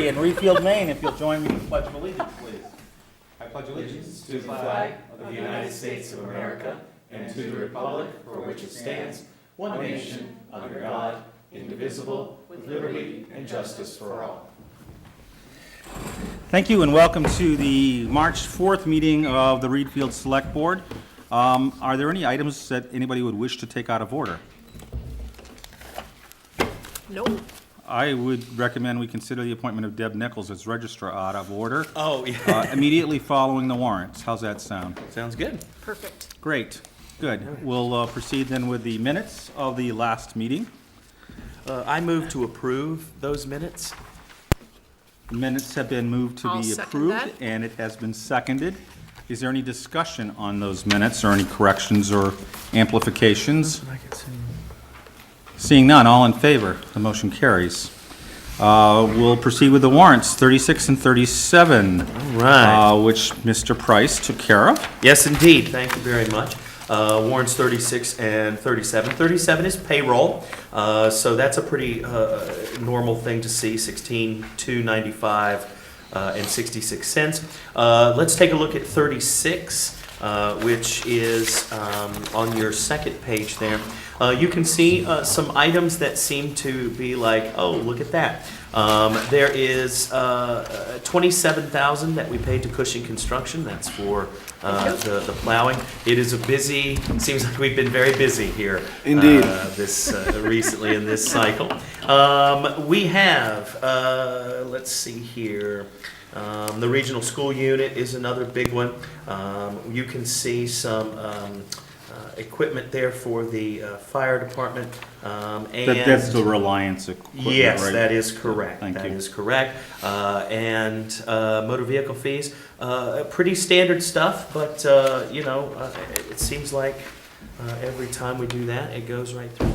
Missouri and Reedfield, Maine. If you'll join me in the Pledge of Allegiance, please. I pledge allegiance to the flag of the United States of America and to the republic for which it stands, one nation, under God, indivisible, with liberty and justice for all. Thank you and welcome to the March 4th meeting of the Reedfield Select Board. Are there any items that anybody would wish to take out of order? No. I would recommend we consider the appointment of Deb Nichols as registrar out of order Oh, yeah. immediately following the warrants. How's that sound? Sounds good. Perfect. Great. Good. We'll proceed then with the minutes of the last meeting. I move to approve those minutes. Minutes have been moved to I'll be second approved, that. and it has been seconded. Is there any discussion on those minutes, or any corrections or amplifications? Seeing none, all in favor, the motion carries. We'll proceed with the warrants, 36 and 37. right. Which Mr. Price took care of. Yes, indeed. Thank you very much. Warrants 36 and 37. 37 is payroll, so that's a pretty normal thing to see, $16,295 and 66 cents. Let's take a look at 36, which is on your second page there. You can see some items that seem to be like, oh, look at that. There is $27,000 that we paid to Cushing Construction. That's for the plowing. It is a busy. Seems like we've been very busy here. Indeed. This recently in this cycle. We have. Let's see here. The regional school unit is another big one. You can see some equipment there for the fire department. That's the Reliance equipment, right? Yes, that is correct. Thank you. That is correct. And motor vehicle fees, pretty standard stuff, but it seems like every time we do that, it goes right through.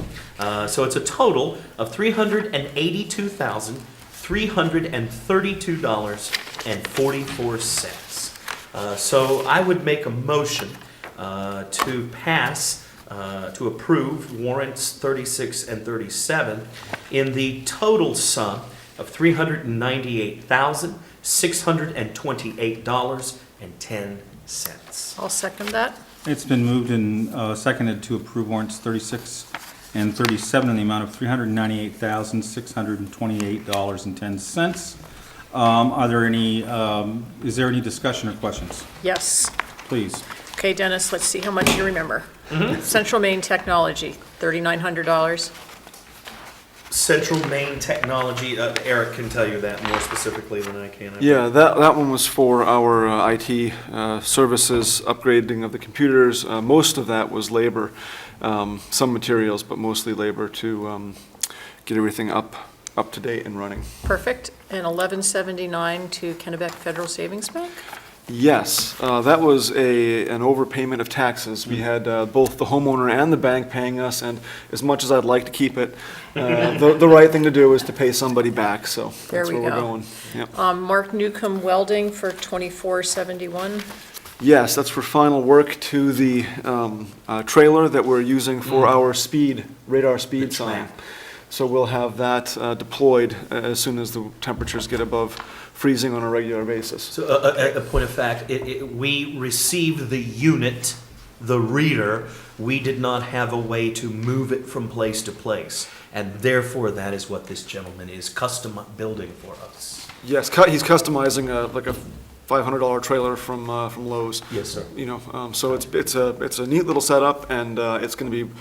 So it's a total of $382,332.44. So I would make a motion to pass, to approve warrants 36 and 37 in the total sum of $398,628.10. I'll second that. It's been moved and seconded to approve warrants 36 and 37 in the amount of $398,628.10. Are there any, is there any discussion or questions? Yes. Please. Okay, Dennis, let's see how much you remember. Central Maine Technology, $3,900. Central Maine Technology, Eric can tell you that more specifically than I can. Yeah, that one was for our IT services, upgrading of the computers. Most of that was labor, some materials, but mostly labor to get everything up to date and running. Perfect. And $1,179 to Kennebec Federal Savings Bank? Yes, that was an overpayment of taxes. We had both the homeowner and the bank paying us, and as much as I'd like to keep it, the right thing to do is to pay somebody back, so There that's we where we're go. going. Yep. Mark Newcomb Welding for $2,471. Yes, that's for final work to the trailer that we're using for our radar speed The sign. trap. So we'll have that deployed as soon as the temperatures get above freezing on a regular basis. So a point of fact, we received the unit, the reader. We did not have a way to move it from place to place. And therefore, that is what this gentleman is custom building for us. Yes, he's customizing like a $500 trailer from Lowe's. Yes, sir. So it's a neat little setup, and it's going to be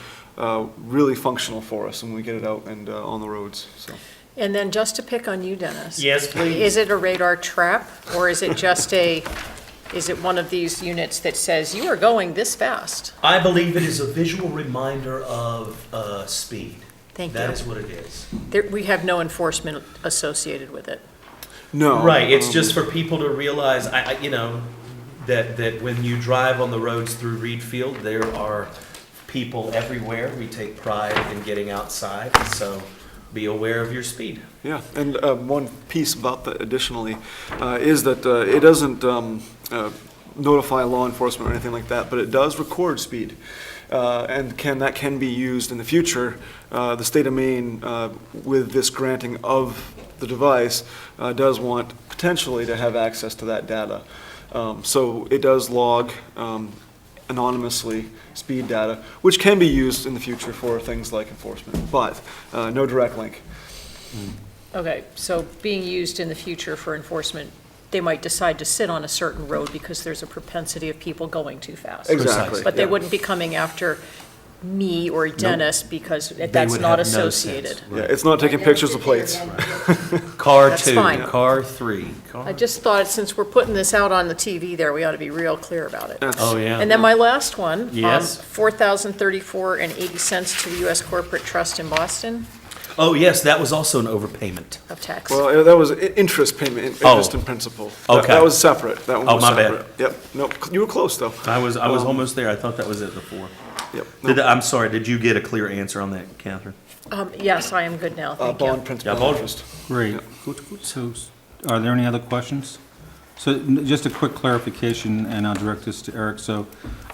really functional for us when we get it out and on the roads. So. And then just to pick on you, Dennis. Yes, please. Is it a radar trap, or is it just is it one of these units that says you are going this fast? I believe it is a visual reminder of speed. Thank That you. is what it is. We have no enforcement associated with it. No. Right, it's just for people to realize, that when you drive on the roads through Reedfield, there are people everywhere. We take pride in getting outside, so be aware of your speed. Yeah, and one piece about that additionally is that it doesn't notify law enforcement or anything like that, but it does record speed. And that can be used in the future. The state of Maine, with this granting of the device, does want potentially to have access to that data. So it does log anonymously speed data, which can be used in the future for things like enforcement, but no direct link. Okay, so being used in the future for enforcement, they might decide to sit on a certain road because there's a propensity of people going too fast. Exactly. But they yeah. wouldn't be coming after me or Dennis because that's would not have no associated. sense. Yeah, it's not taking pictures of plates. Car That's 2, fine. car 3. I just thought, since we're putting this out on the TV there, we ought to be real clear about it. Oh, yeah. And then my last one. Yes. $4,034.80 to the U.S. Corporate Trust in Boston Oh, yes, that was also an overpayment. of tax. Well, that was interest payment, interest and principal. Okay. That was separate. That one Oh, was my bad. separate. Yep, no, you were close, though. I was almost there. I thought that was it before. Yep. no, I'm sorry, did you get a clear answer on that, Catherine? Yes, I am good now, thank you. Bond, principal, Yeah, bond. interest. Great. So, are there any other questions? So, just a quick clarification, and I'll direct this to Eric. So,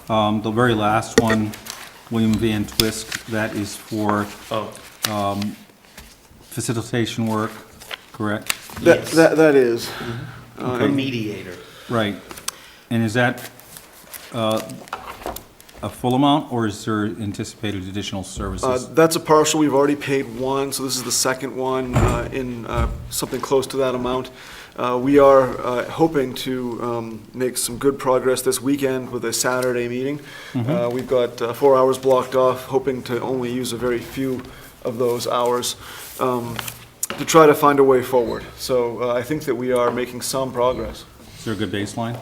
the very last one, William Van Twisk, that is for Oh, facilitation work, correct? yes. That is. A mediator. Right. And is that a full amount, or is there anticipated additional services? That's a partial. We've already paid one, so this is the second one in something close to that amount. We are hoping to make some good progress this weekend with a Saturday meeting. We've got 4 hours blocked off, hoping to only use a very few of those hours to try to find a way forward. So I think that we are making some progress. Is there a good baseline?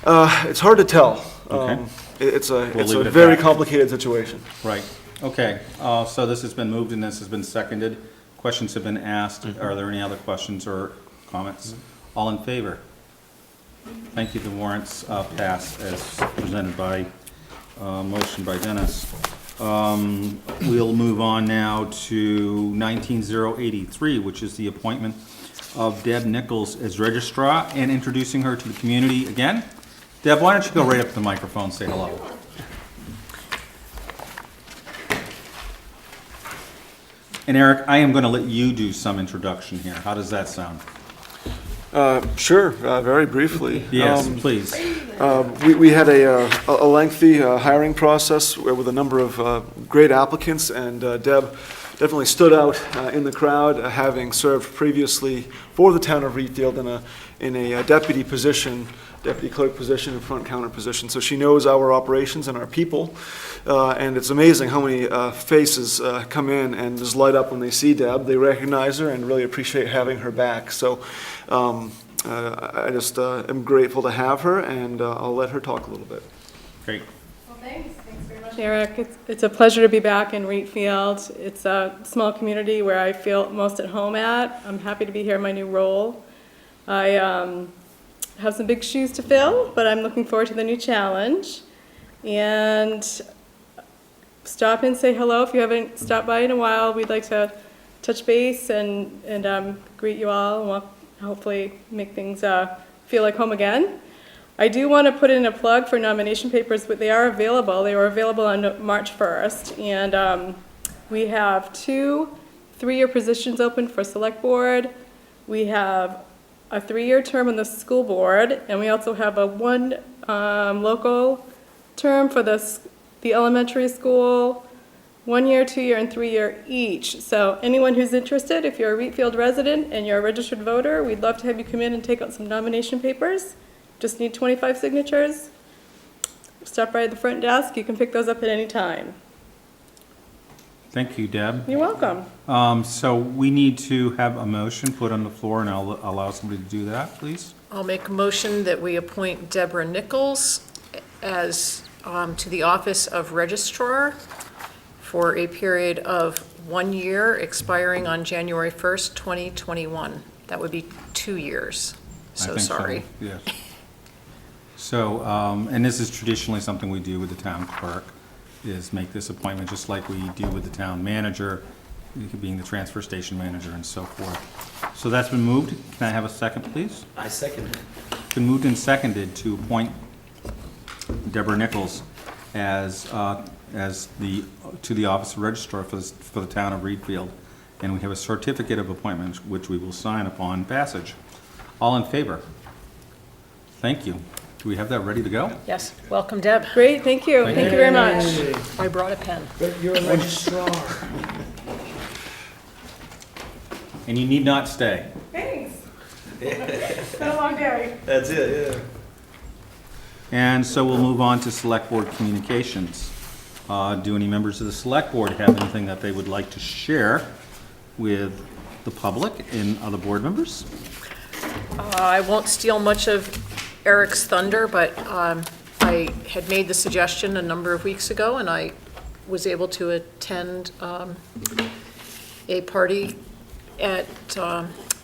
It's hard to tell. Okay. It's a leave it at very that. complicated situation. Right. Okay. So this has been moved and this has been seconded. Questions have been asked. Are there any other questions or comments? All in favor? Thank you. The warrants pass as presented by, motion by Dennis. We'll move on now to 19083, which is the appointment of Deb Nichols as registrar and introducing her to the community again. Deb, why don't you go right up to the microphone and say hello? And Eric, I am going to let you do some introduction here. How does that sound? Sure, very briefly. Yes, please. We had a lengthy hiring process with a number of great applicants, and Deb definitely stood out in the crowd, having served previously for the town of Reedfield in a deputy clerk position and front counter position. So she knows our operations and our people, and it's amazing how many faces come in and just light up when they see Deb. They recognize her and really appreciate having her back. So I just am grateful to have her, and I'll let her talk a little bit. Great. Well, thanks very much, Eric. It's a pleasure to be back in Wheatfield. It's a small community where I feel most at home at. I'm happy to be here in my new role. I have some big shoes to fill, but I'm looking forward to the new challenge. And stop and say hello if you haven't stopped by in a while. We'd like to touch base and greet you all, and we'll hopefully make things feel like home again. I do want to put in a plug for nomination papers, but they are available. They were available on March 1st, and we have 2 3-year positions open for select board. We have a 3-year term on the school board, and we also have a 1 local term for the elementary school, 1 year, 2 year, and 3 year each. So anyone who's interested, if you're a Wheatfield resident and you're a registered voter, we'd love to have you come in and take out some nomination papers. Just need 25 signatures. Stop by at the front desk. You can pick those up at any time. Thank you, Deb. You're welcome. So we need to have a motion put on the floor, and I'll allow somebody to do that, please. I'll make a motion that we appoint Deborah Nichols as, to the office of registrar for a period of 1 year, expiring on January 1st, 2021. That would be 2 years. I So think sorry. Yes. So, and this is traditionally something we do with the town clerk, is make this appointment just like we do with the town manager. being the transfer station manager and so forth. So that's been moved. Can I have a second, please? I second it. Been moved and seconded to appoint Deborah Nichols as to the office of registrar for the town of Reedfield. And we have a certificate of appointment which we will sign upon passage. All in favor? Thank you. Do we have that ready to go? Yes, welcome, Deb. Great, thank you. Thank you very much. I brought a pen. You're a registrar. And you need not stay. Thanks. It's been a long day. That's it, yeah. And so we'll move on to select board communications. Do any members of the select board have anything that they would like to share with the public and other board members? I won't steal much of Eric's thunder, but I had made the suggestion a number of weeks ago, and I was able to attend a party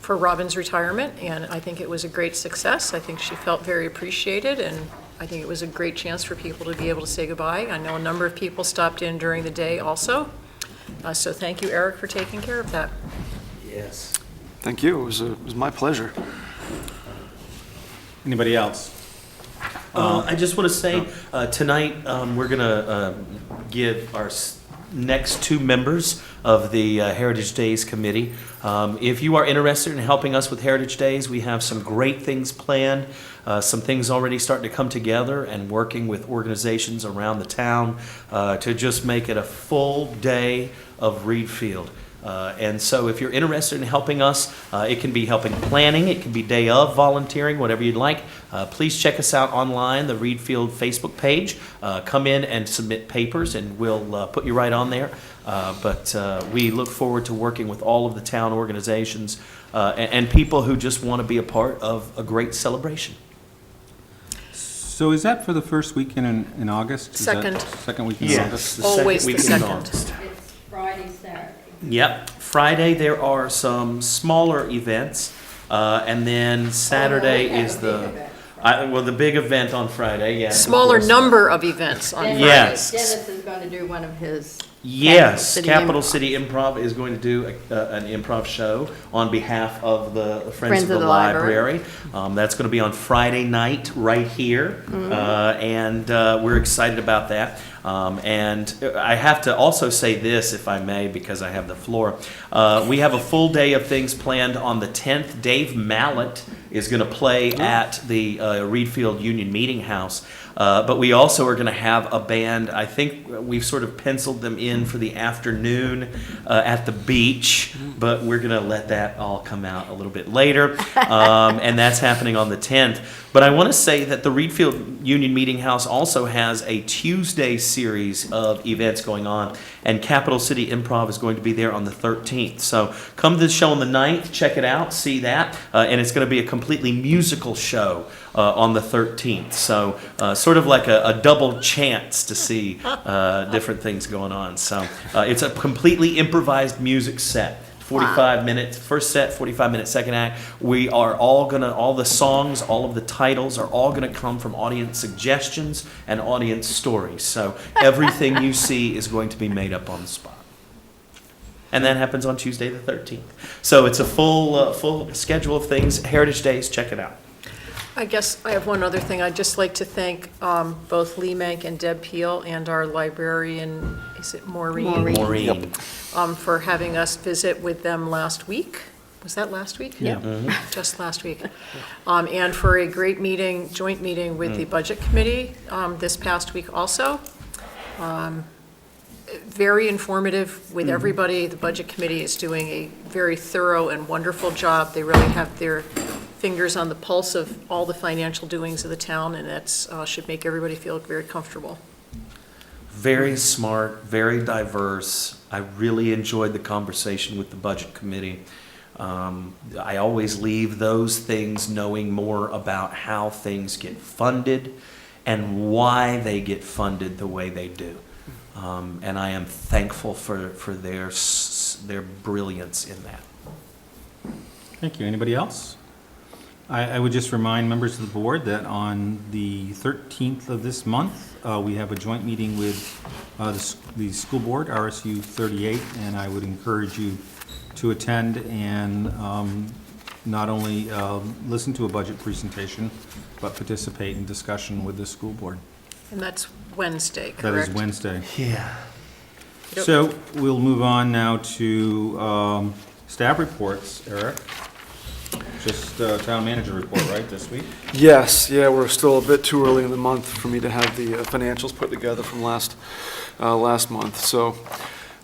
for Robin's retirement, and I think it was a great success. I think she felt very appreciated, and I think it was a great chance for people to be able to say goodbye. I know a number of people stopped in during the day also, so thank you, Eric, for taking care of that. Yes. Thank you. It was my pleasure. Anybody else? I just want to say, tonight, we're going to give our next two members of the Heritage Days Committee. If you are interested in helping us with Heritage Days, we have some great things planned, some things already starting to come together, and working with organizations around the town to just make it a full day of Reedfield. And so if you're interested in helping us, it can be helping planning, it can be day of volunteering, whatever you'd like. Please check us out online, the Reedfield Facebook page. Come in and submit papers and we'll put you right on there. But we look forward to working with all of the town organizations and people who just want to be a part of a great celebration. So is that for the first weekend in August? Is that Second. Second weekend in August? the Always the weekend in second. August. It's Friday, Saturday. Yep. Friday, there are some smaller events. And then Saturday Oh, we have is a big the, event. the big event on Friday, yes. of Smaller course. number of events on Friday. Yes. Dennis is going to do one of his. Yes, Capital City Capital Improv. City Improv is going to do an improv show on behalf of the Friends of the Library. Library. That's going to be on Friday night right here, and we're excited about that. And I have to also say this, if I may, because I have the floor. We have a full day of things planned on the 10th. Dave Mallett is going to play at the Reedfield Union Meeting House. But we also are going to have a band. I think we've sort of penciled them in for the afternoon at the beach, but we're going to let that all come out a little bit later. And that's happening on the 10th. But I want to say that the Reedfield Union Meeting House also has a Tuesday series of events going on, and Capital City Improv is going to be there on the 13th. So come to the show on the 9th, check it out, see that, and it's going to be a completely musical show on the 13th. So sort of like a double chance to see different things going on. So it's a completely improvised music set. 45 minutes, first set, 45-minute second act. We are all the songs, all of the titles are all gonna come from audience suggestions and audience stories. So everything you see is going to be made up on the spot. And that happens on Tuesday the 13th. So it's a full schedule of things. Heritage Days, check it out. I guess I have one other thing. I'd just like to thank both Lee Mank and Deb Peel and our librarian, is it Maureen? Maureen. For having us visit with them last week. Was that last week? Yeah. Just last week. And for a great joint meeting with the Budget Committee this past week also. Very informative with everybody. The Budget Committee is doing a very thorough and wonderful job. They really have their fingers on the pulse of all the financial doings of the town, and that should make everybody feel very comfortable. Very smart, very diverse. I really enjoyed the conversation with the Budget Committee. I always leave those things knowing more about how things get funded and why they get funded the way they do. And I am thankful for their brilliance in that. Thank you. Anybody else? I would just remind members of the board that on the 13th of this month, we have a joint meeting with the school board, RSU 38, and I would encourage you to attend and not only listen to a budget presentation, but participate in discussion with the school board. And that's Wednesday, That is correct? Wednesday. Yeah. Yep. So we'll move on now to staff reports, Eric. Just town manager report, right, this week? Yes, yeah, we're still a bit too early in the month for me to have the financials put together from last month. So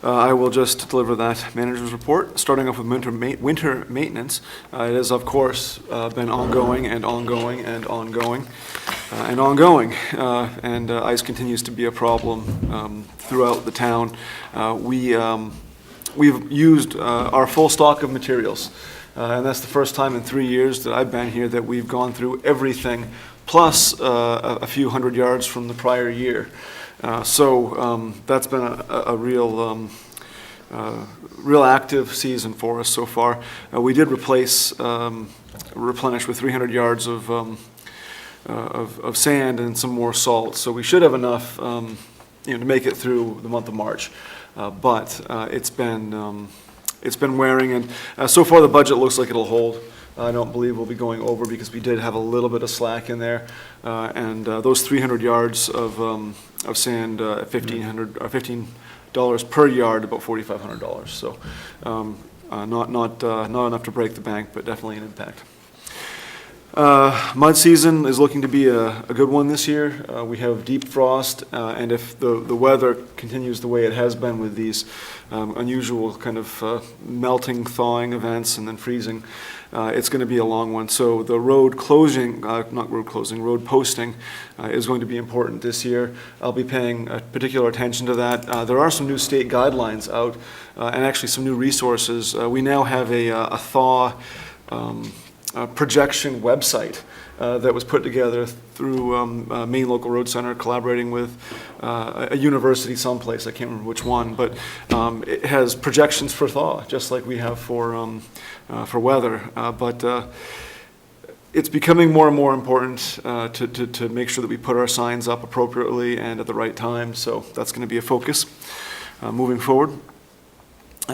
I will just deliver that manager's report, starting off with winter maintenance. It has, of course, been ongoing and ongoing and ongoing and ongoing. And ice continues to be a problem throughout the town. We've used our full stock of materials. And that's the first time in 3 years that I've been here that we've gone through everything, plus a few hundred yards from the prior year. So that's been a real active season for us so far. We did replenish with 300 yards of sand and some more salt. So we should have enough to make it through the month of March. But it's been wearing, and so far the budget looks like it'll hold. I don't believe we'll be going over because we did have a little bit of slack in there. And those 300 yards of sand, $15 per yard, about $4,500. So not enough to break the bank, but definitely an impact. Mud season is looking to be a good one this year. We have deep frost, and if the weather continues the way it has been with these unusual kind of melting, thawing events and then freezing, it's going to be a long one. So the road posting is going to be important this year. I'll be paying particular attention to that. There are some new state guidelines out and actually some new resources. We now have a thaw projection website that was put together through Maine Local Road Center, collaborating with a university someplace, I can't remember which one, but it has projections for thaw, just like we have for weather. But it's becoming more and more important to make sure that we put our signs up appropriately and at the right time, so that's going to be a focus moving forward.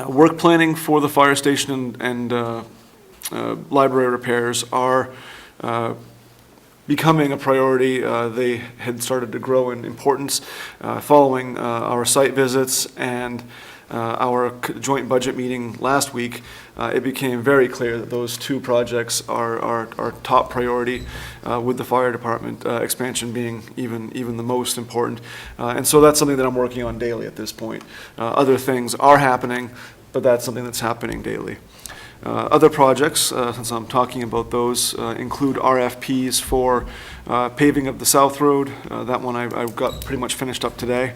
Work planning for the fire station and library repairs are becoming a priority. They had started to grow in importance following our site visits and our joint budget meeting last week. It became very clear that those two projects are top priority, with the fire department expansion being even the most important. And so that's something that I'm working on daily at this point. Other things are happening, but that's something that's happening daily. Other projects, since I'm talking about those, include RFPs for paving of the South Road. That one I've got pretty much finished up today.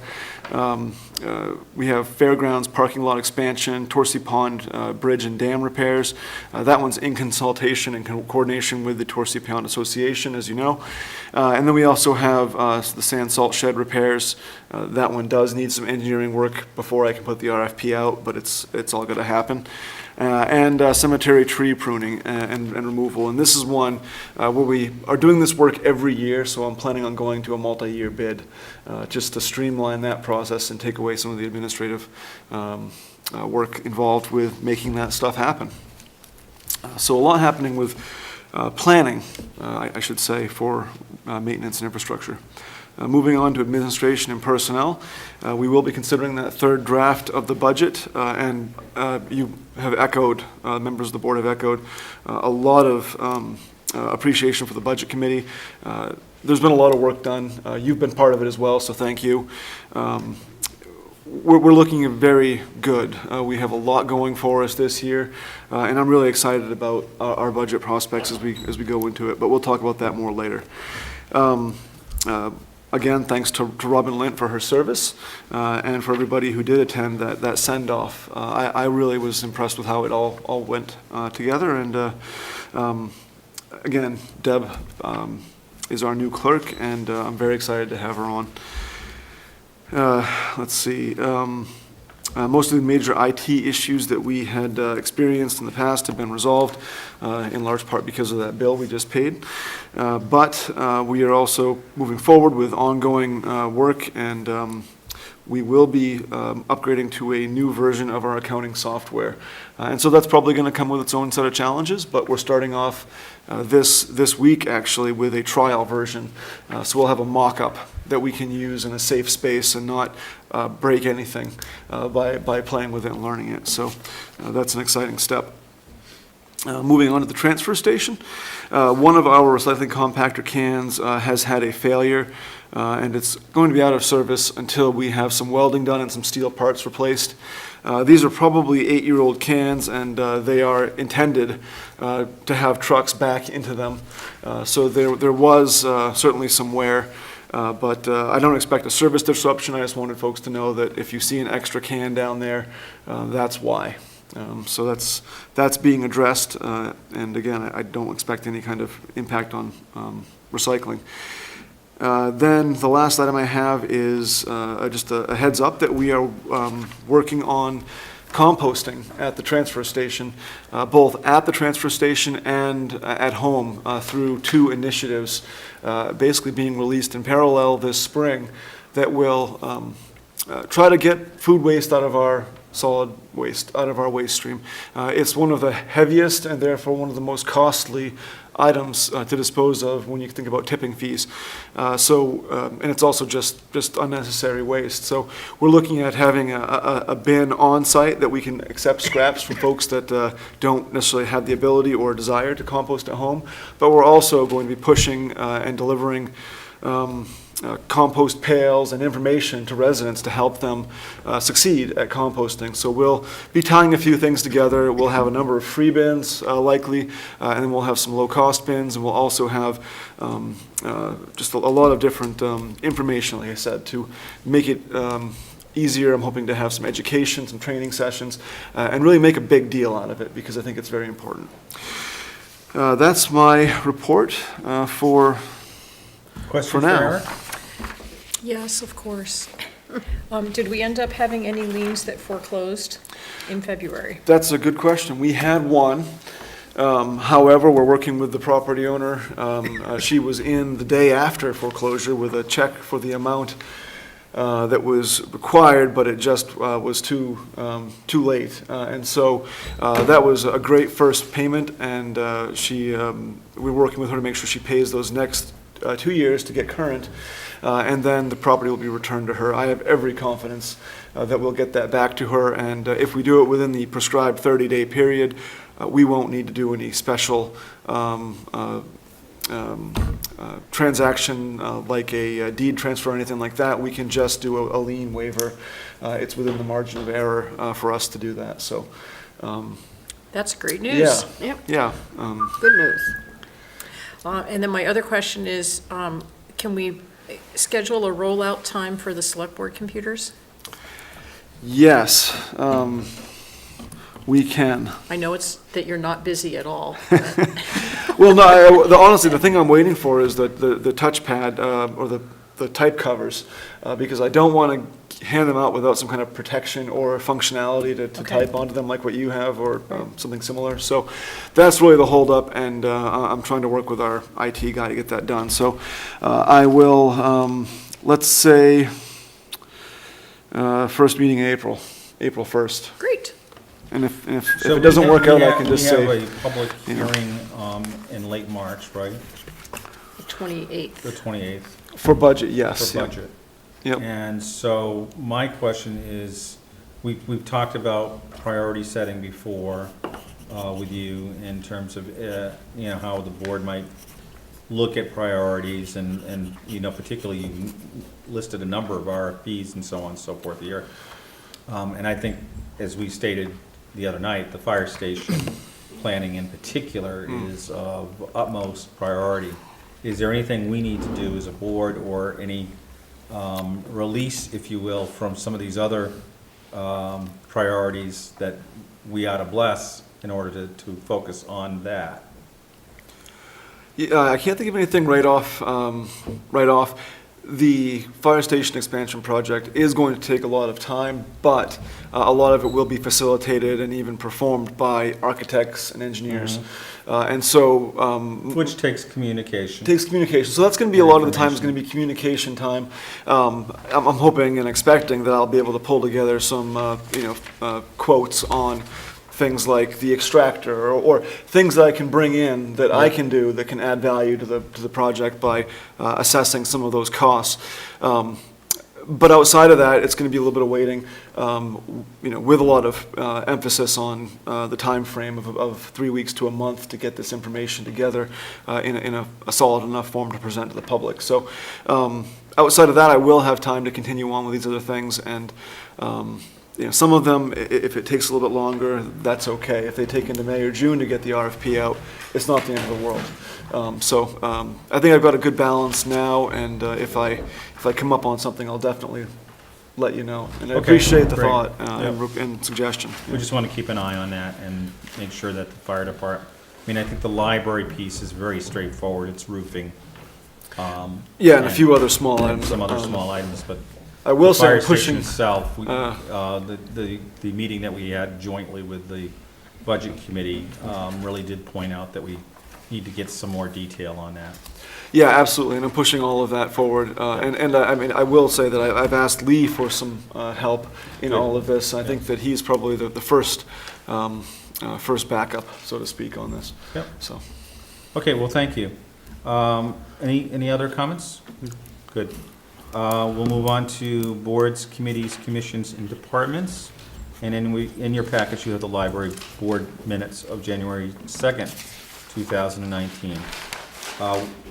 We have Fairgrounds parking lot expansion, Torcy Pond bridge and dam repairs. That one's in consultation and coordination with the Torcy Pond Association, as you know. And then we also have the sand salt shed repairs. That one does need some engineering work before I can put the RFP out, but it's all going to happen. And cemetery tree pruning and removal. And this is one where we are doing this work every year, so I'm planning on going to a multi-year bid just to streamline that process and take away some of the administrative work involved with making that stuff happen. So a lot happening with planning, I should say, for maintenance and infrastructure. Moving on to administration and personnel, we will be considering that third draft of the budget, and you have echoed, members of the board have echoed, a lot of appreciation for the budget committee. There's been a lot of work done. You've been part of it as well, so thank you. We're looking very good. We have a lot going for us this year, and I'm really excited about our budget prospects as we go into it, but we'll talk about that more later. Again, thanks to Robin Lint for her service, and for everybody who did attend that send-off. I really was impressed with how it all went together, and again, Deb is our new clerk, and I'm very excited to have her on. Let's see. Most of the major IT issues that we had experienced in the past have been resolved, in large part because of that bill we just paid. But we are also moving forward with ongoing work, and we will be upgrading to a new version of our accounting software. And so that's probably going to come with its own set of challenges, but we're starting off this week, actually, with a trial version. So we'll have a mock-up that we can use in a safe space and not break anything by playing with it and learning it. So that's an exciting step. Moving on to the transfer station, one of our recycling compactor cans has had a failure, and it's going to be out of service until we have some welding done and some steel parts replaced. These are probably 8-year-old cans, and they are intended to have trucks back into them. So there was certainly some wear, but I don't expect a service disruption. I just wanted folks to know that if you see an extra can down there, that's why. So that's being addressed, and again, I don't expect any kind of impact on recycling. Then the last item I have is just a heads up that we are working on composting at the transfer station, both at the transfer station and at home through 2 initiatives basically being released in parallel this spring that will try to get food waste out of our solid waste, out of our waste stream. It's one of the heaviest and therefore one of the most costly items to dispose of when you think about tipping fees. And it's also just unnecessary waste. So we're looking at having a bin on site that we can accept scraps from folks that don't necessarily have the ability or desire to compost at home. But we're also going to be pushing and delivering compost pails and information to residents to help them succeed at composting. So we'll be tying a few things together. We'll have a number of free bins likely, and then we'll have some low-cost bins, and we'll also have just a lot of different information, like I said, to make it easier. I'm hoping to have some education, some training sessions, and really make a big deal out of it because I think it's very important. That's my report for Questions For for now. Eric? Yes, of course. Did we end up having any liens that foreclosed in February? That's a good question. We had one. However, we're working with the property owner. She was in the day after foreclosure with a check for the amount that was required, but it just was too late. And so that was a great first payment, and we're working with her to make sure she pays those next 2 years to get current, and then the property will be returned to her. I have every confidence that we'll get that back to her, and if we do it within the prescribed 30-day period, we won't need to do any special transaction like a deed transfer or anything like that. We can just do a lien waiver. It's within the margin of error for us to do that. So, That's great news. Yep, yeah. good news. And then my other question is, can we schedule a rollout time for the select board computers? Yes, we can. I know it's that you're not busy at all. Well, no, honestly, the thing I'm waiting for is the touchpad or the type covers, because I don't want to hand them out without some kind of protection or functionality to Okay. type onto them like what you have or something similar. So that's really the holdup, and I'm trying to work with our IT guy to get that done. So I will, let's say, first meeting in April 1st. Great. And if So it doesn't we work out, I have- can just We say. have a public you know. hearing in late March, right? The 28th. The 28th, For budget, yes. for yep. budget. Yep. And so my question is, we've talked about priority setting before with you in terms of, how the board might look at priorities and particularly you listed a number of RFPs and so on and so forth here. And I think, as we stated the other night, the fire station planning in particular is of utmost priority. Is there anything we need to do as a board or any release, if you will, from some of these other priorities that we ought to bless in order to focus on that? Yeah, I can't think of anything right off. the fire station expansion project is going to take a lot of time, but a lot of it will be facilitated and even performed by architects and engineers. And so Which takes communication. takes communication. So that's going to be a lot of the time is going to be communication time. I'm hoping and expecting that I'll be able to pull together some, quotes on things like the extractor or things that I can bring in that I can do that can add value to the project by assessing some of those costs. But outside of that, it's going to be a little bit of waiting, with a lot of emphasis on the time frame of 3 weeks to a month to get this information together in a solid enough form to present to the public. So outside of that, I will have time to continue on with these other things, and some of them, if it takes a little bit longer, that's okay. If they take into May or June to get the RFP out, it's not the end of the world. I think I've got a good balance now, and if I come up on something, I'll definitely let you know. And I Okay, appreciate the great. thought Yep. and suggestion. We just want to keep an eye on that and make sure that the fire department, I think the library piece is very straightforward, it's roofing. Yeah, and a few other small and items. some other small items, but I will the say fire I'm pushing. station itself, uh, the meeting that we had jointly with the budget committee really did point out that we need to get some more detail on that. Yeah, absolutely, and I'm pushing all of that forward. I will say that I've asked Lee for some help in Good. all of this. I think that he's probably the first backup, so to speak, on this. Yep. So, Okay, well, thank you. Any other comments? Good. We'll move on to boards, committees, commissions, and departments. And in your package, you have the library board minutes of January 2nd, 2019.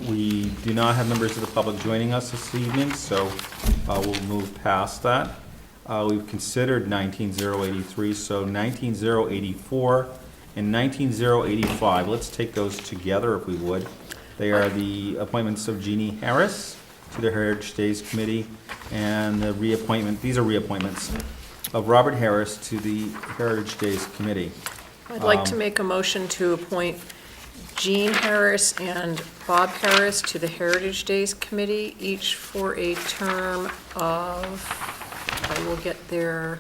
We do not have members of the public joining us this evening, so we'll move past that. We've considered 19-083, so 19-084 and 19-085. Let's take those together if we would. They are the appointments of Jeannie Harris to the Heritage Days Committee and the reappointment, these are reappointments, of Robert Harris to the Heritage Days Committee. I'd like to make a motion to appoint Jean Harris and Bob Harris to the Heritage Days Committee, each for a term of, I will get there,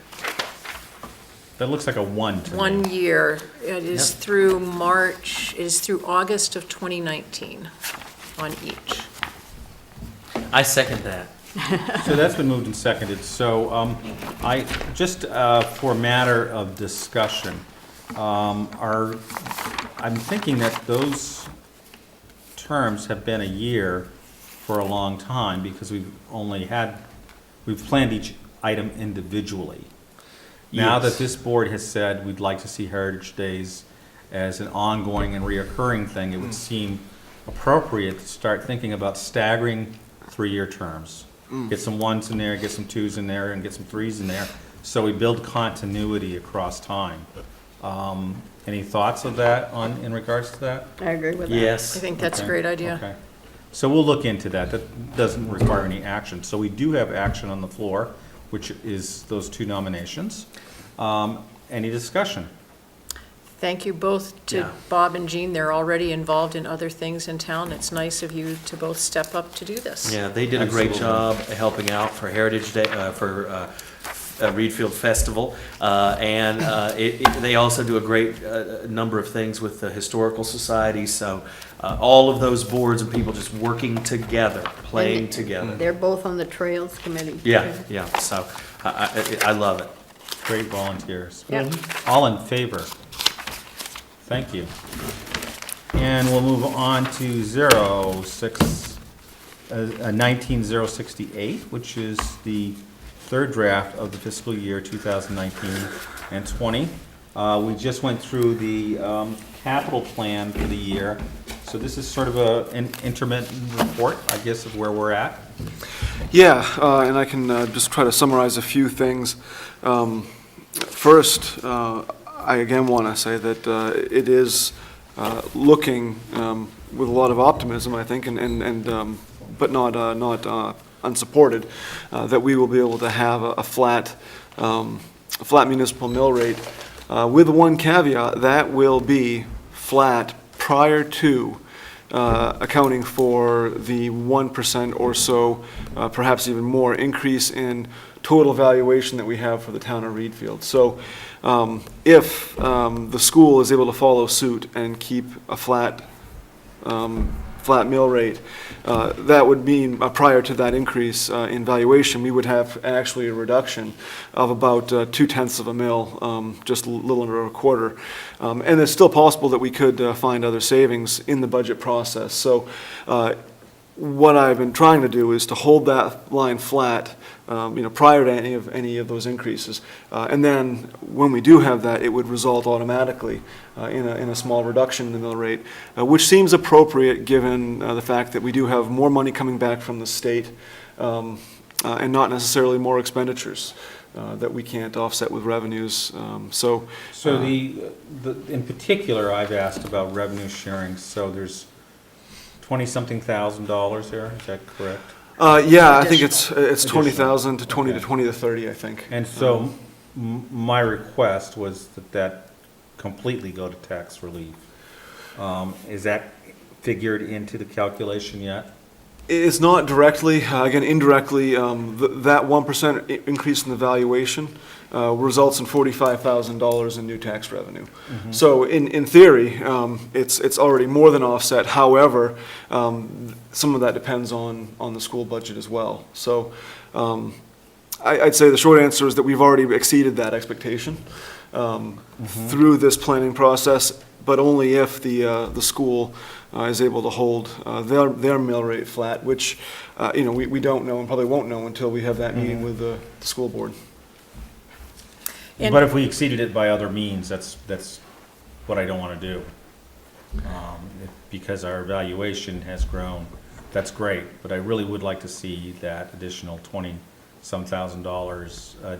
That looks like a 1 to me. 1 year. It is through August of 2019 on each. I second that. So that's been moved and seconded. So for a matter of discussion, I'm thinking that those terms have been a year for a long time because we've planned each item individually. Now that Yes. this board has said we'd like to see Heritage Days as an ongoing and reoccurring thing, it would seem appropriate to start thinking about staggering 3-year terms. Get some 1s in there, get some 2s in there, and get some 3s in there, so we build continuity across time. Any thoughts of that in regards to that? I agree with that. I Yes. think that's a Okay, great idea. Okay. So we'll look into that. That doesn't require any action. So we do have action on the floor, which is those 2 nominations. Any discussion? Thank you both to Yeah. Bob and Jean. They're already involved in other things in town. It's nice of you to both step up to do this. Yeah, they did a great Absolutely. job helping out for Heritage Day, for Reedfield Festival. They also do a great number of things with the Historical Society. So all of those boards and people just working together, playing And together. They're both on the Trails Committee. Yeah, yeah. So I love it. Great volunteers. Yeah. All in favor? Thank you. And we'll move on to 19-068, which is the third draft of the fiscal year 2019 and 20. We just went through the capital plan for the year, so this is sort of an intermittent report, I guess, of where we're at. Yeah, and I can just try to summarize a few things. First, I again want to say that it is looking with a lot of optimism, I think, but not unsupported, that we will be able to have a flat municipal mill rate, with one caveat: that will be flat prior to accounting for the 1% or so, perhaps even more, increase in total valuation that we have for the town of Reedfield. So if the school is able to follow suit and keep a flat mill rate, that would mean prior to that increase in valuation, we would have actually a reduction of about 0.2 of a mil, just a little under a quarter. And it's still possible that we could find other savings in the budget process. So what I've been trying to do is to hold that line flat, prior to any of those increases. And then when we do have that, it would result automatically in a small reduction in the mill rate, which seems appropriate given the fact that we do have more money coming back from the state and not necessarily more expenditures that we can't offset with revenues. So in particular, I've asked about revenue sharing, so there's 20-something thousand dollars there, is that correct? Yeah, I think it's 20,000 to 20 to 20 to 30, I think. And so my request was that completely go to tax relief. Is that figured into the calculation yet? It's not directly, again, indirectly, that 1% increase in the valuation results in $45,000 in new tax revenue. So in theory, it's already more than offset. However, some of that depends on the school budget as well. So I'd say the short answer is that we've already exceeded that expectation through this planning process, but only if the school is able to hold their mill rate flat, which we don't know and probably won't know until we have that meeting with the school board. And- But if we exceeded it by other means, that's what I don't want to do. Because our valuation has grown, that's great, but I really would like to see that additional $20-some thousand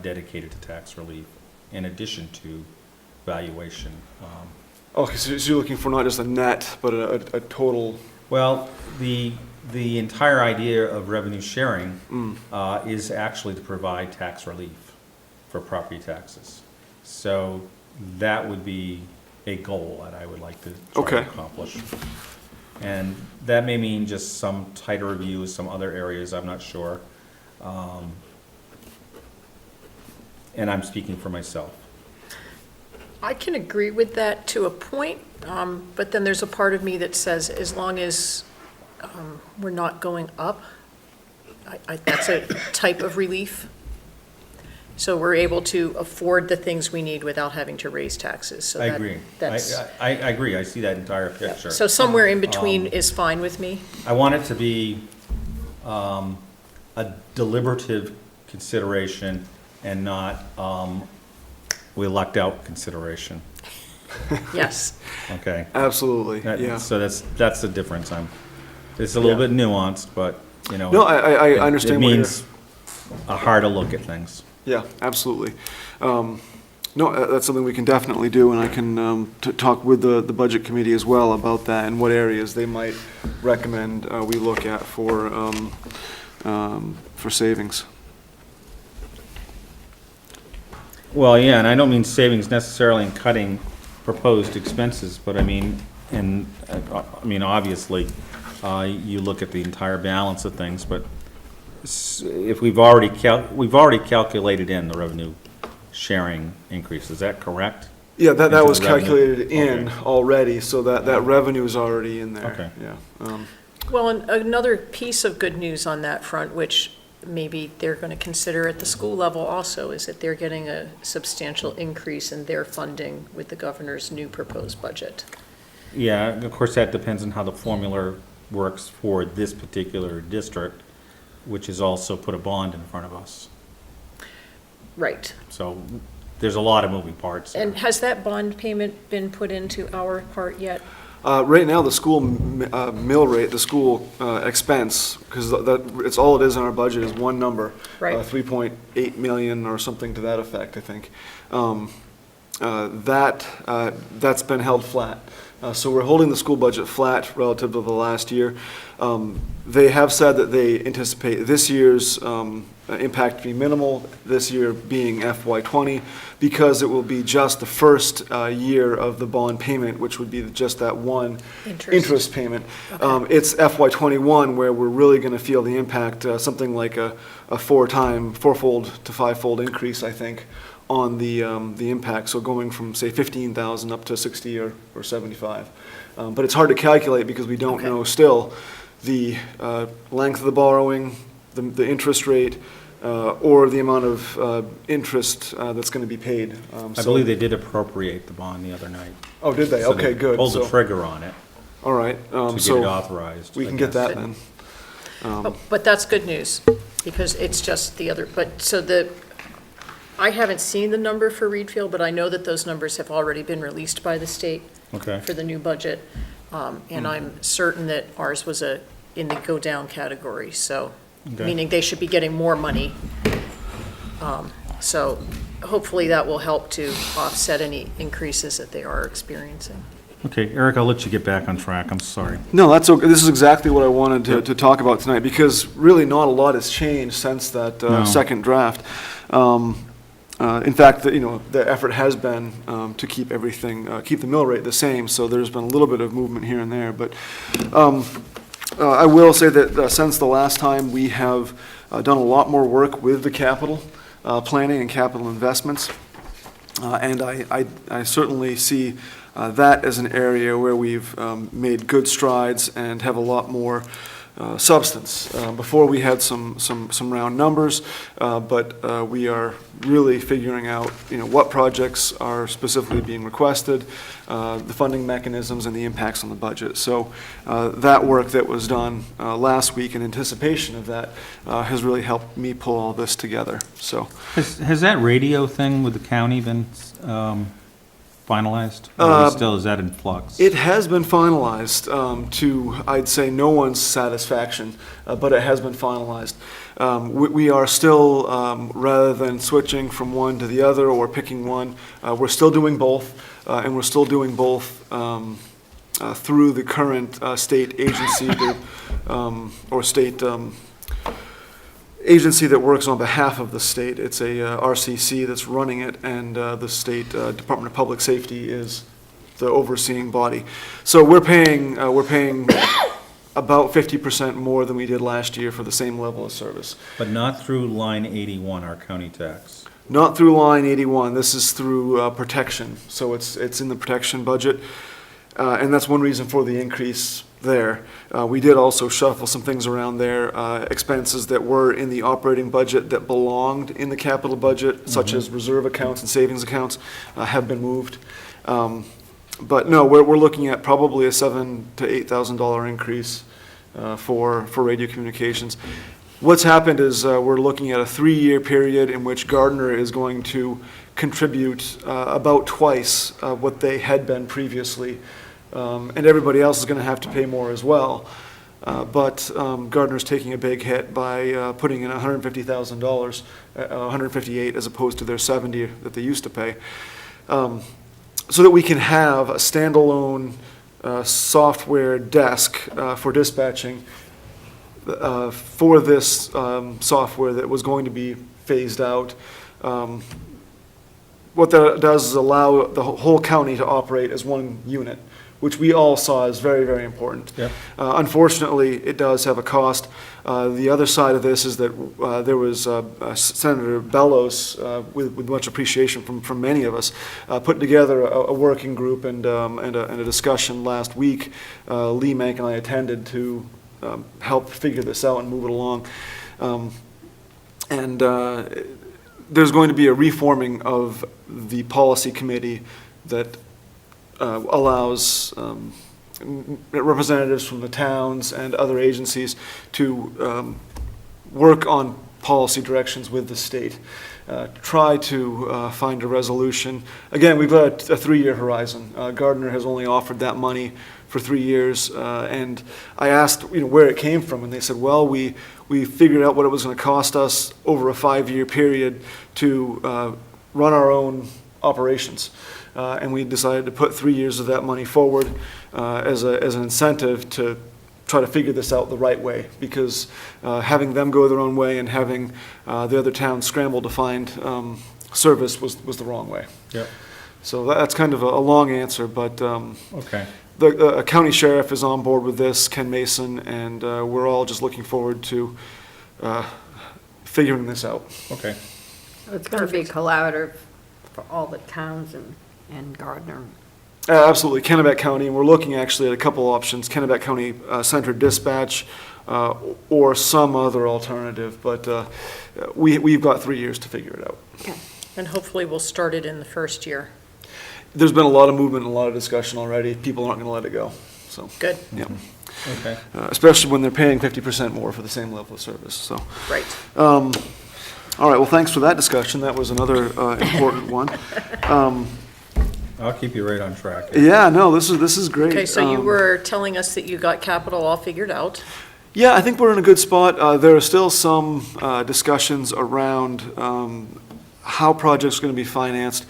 dedicated to tax relief in addition to valuation. Okay, so you're looking for not just a net, but a total. Well, the entire idea of revenue sharing is actually to provide tax relief for property taxes. So that would be a goal that I would like to try to accomplish. And that may mean just some tighter reviews, some other areas, I'm not sure. And I'm speaking for myself. I can agree with that to a point, but then there's a part of me that says as long as we're not going up, that's a type of relief. So we're able to afford the things we need without having to raise taxes. So I that- agree. That's, I agree, I see that entire picture. so somewhere in between is fine with me. I want it to be a deliberative consideration and not we lucked out consideration, Yes. okay? Absolutely, yeah. So that's the difference. It's a little bit nuanced, but, No, I understand it what you're. means a harder look at things. Yeah, absolutely. No, that's something we can definitely do, and I can talk with the budget committee as well about that and what areas they might recommend we look at for savings. Well, yeah, and I don't mean savings necessarily in cutting proposed expenses, but I mean, obviously, you look at the entire balance of things, but if we've already calculated in the revenue sharing increase, is that correct? Yeah, that Into was the revenue? calculated in Okay. already, so that revenue is already in there. Okay. Yeah. Well, and another piece of good news on that front, which maybe they're going to consider at the school level also, is that they're getting a substantial increase in their funding with the governor's new proposed budget. Yeah, of course, that depends on how the formula works for this particular district, which has also put a bond in front of us. Right. So there's a lot of moving parts there. And has that bond payment been put into our part yet? Right now, the school mill rate, the school expense, because it's all it is in our budget is one number. Right. 3.8 million or something to that effect, I think. That's been held flat. So we're holding the school budget flat relative to the last year. They have said that they anticipate this year's impact to be minimal, this year being FY20, because it will be just the first year of the bond payment, which would be just that one interest payment. It's FY21 where we're really going to feel the impact, something like a fourfold to fivefold increase, I think, on the impact. So going from, say, 15,000 up to 60 or 75. But it's hard to calculate because we don't know still the length of the borrowing, the interest rate, or the amount of interest that's going to be paid. I believe they did appropriate the bond the other night. Oh, did they? So Okay, they good. pulled the So- trigger on it All right. to get So it authorized. we I can get guess. that then. But that's good news, because it's just the other, but, so I haven't seen the number for Reed Field, but I know that those numbers have already been released by the state Okay. for the new budget. And I'm certain that ours was in the go-down category, so, Okay. meaning they should be getting more money. So hopefully that will help to offset any increases that they are experiencing. Okay, Eric, I'll let you get back on track. I'm sorry. No, that's okay. This is exactly what I wanted to talk about tonight, because really not a lot has changed since that No. second draft. In fact, the effort has been to keep everything, keep the mill rate the same, so there's been a little bit of movement here and there. But I will say that since the last time, we have done a lot more work with the capital planning and capital investments. And I certainly see that as an area where we've made good strides and have a lot more substance. Before we had some round numbers, but we are really figuring out, what projects are specifically being requested, the funding mechanisms and the impacts on the budget. So that work that was done last week in anticipation of that has really helped me pull all this together. So Has that radio thing with the county been finalized? Or still, is that in flux? it has been finalized to, I'd say, no one's satisfaction, but it has been finalized. We are still, rather than switching from one to the other or picking one, we're still doing both, and we're still doing both through the current state agency or state agency that works on behalf of the state. It's a RCC that's running it, and the state Department of Public Safety is the overseeing body. So we're paying about 50% more than we did last year for the same level of service. But not through line 81, our county tax. Not through line 81. This is through protection. So it's in the protection budget, and that's one reason for the increase there. We did also shuffle some things around there, expenses that were in the operating budget that belonged in the capital budget, such as reserve accounts and savings accounts, have been moved. But no, we're looking at probably a $7,000 to $8,000 increase for radio communications. What's happened is we're looking at a 3-year period in which Gardner is going to contribute about twice what they had been previously. And everybody else is going to have to pay more as well. But Gardner's taking a big hit by putting in $150,000, $158,000 as opposed to their $70,000 that they used to pay, so that we can have a standalone software desk for dispatching for this software that was going to be phased out. What that does is allow the whole county to operate as one unit, which we all saw as very, very important. Yep. Unfortunately, it does have a cost. The other side of this is that there was Senator Bellows, with much appreciation from many of us, put together a working group and a discussion last week. Lee Mank and I attended to help figure this out and move it along. There's going to be a reforming of the policy committee that allows representatives from the towns and other agencies to work on policy directions with the state, try to find a resolution. Again, we've got a 3-year horizon. Gardner has only offered that money for 3 years, and I asked where it came from, and they said, well, we figured out what it was going to cost us over a 5-year period to run our own operations. And we decided to put 3 years of that money forward as an incentive to try to figure this out the right way, because having them go their own way and having the other towns scramble to find service was the wrong way. Yep. So that's kind of a long answer, but Okay. the county sheriff is on board with this, Ken Mason, and we're all just looking forward to figuring this out. Okay. It's going to be collaborative for all the towns and Gardner. Absolutely, Kennebec County, and we're looking actually at a couple options, Kennebec County Centered Dispatch or some other alternative, but we've got 3 years to figure it out. Okay. And hopefully we'll start it in the first year. There's been a lot of movement and a lot of discussion already. People aren't going to let it go, so, Good, yeah. Okay. Especially when they're paying 50% more for the same level of service, so. right. All right, well, thanks for that discussion. That was another important one. I'll keep you right on track. Yeah, no, this is great. Okay, so you were telling us that you got capital all figured out. Yeah, I think we're in a good spot. There are still some discussions around how projects are going to be financed.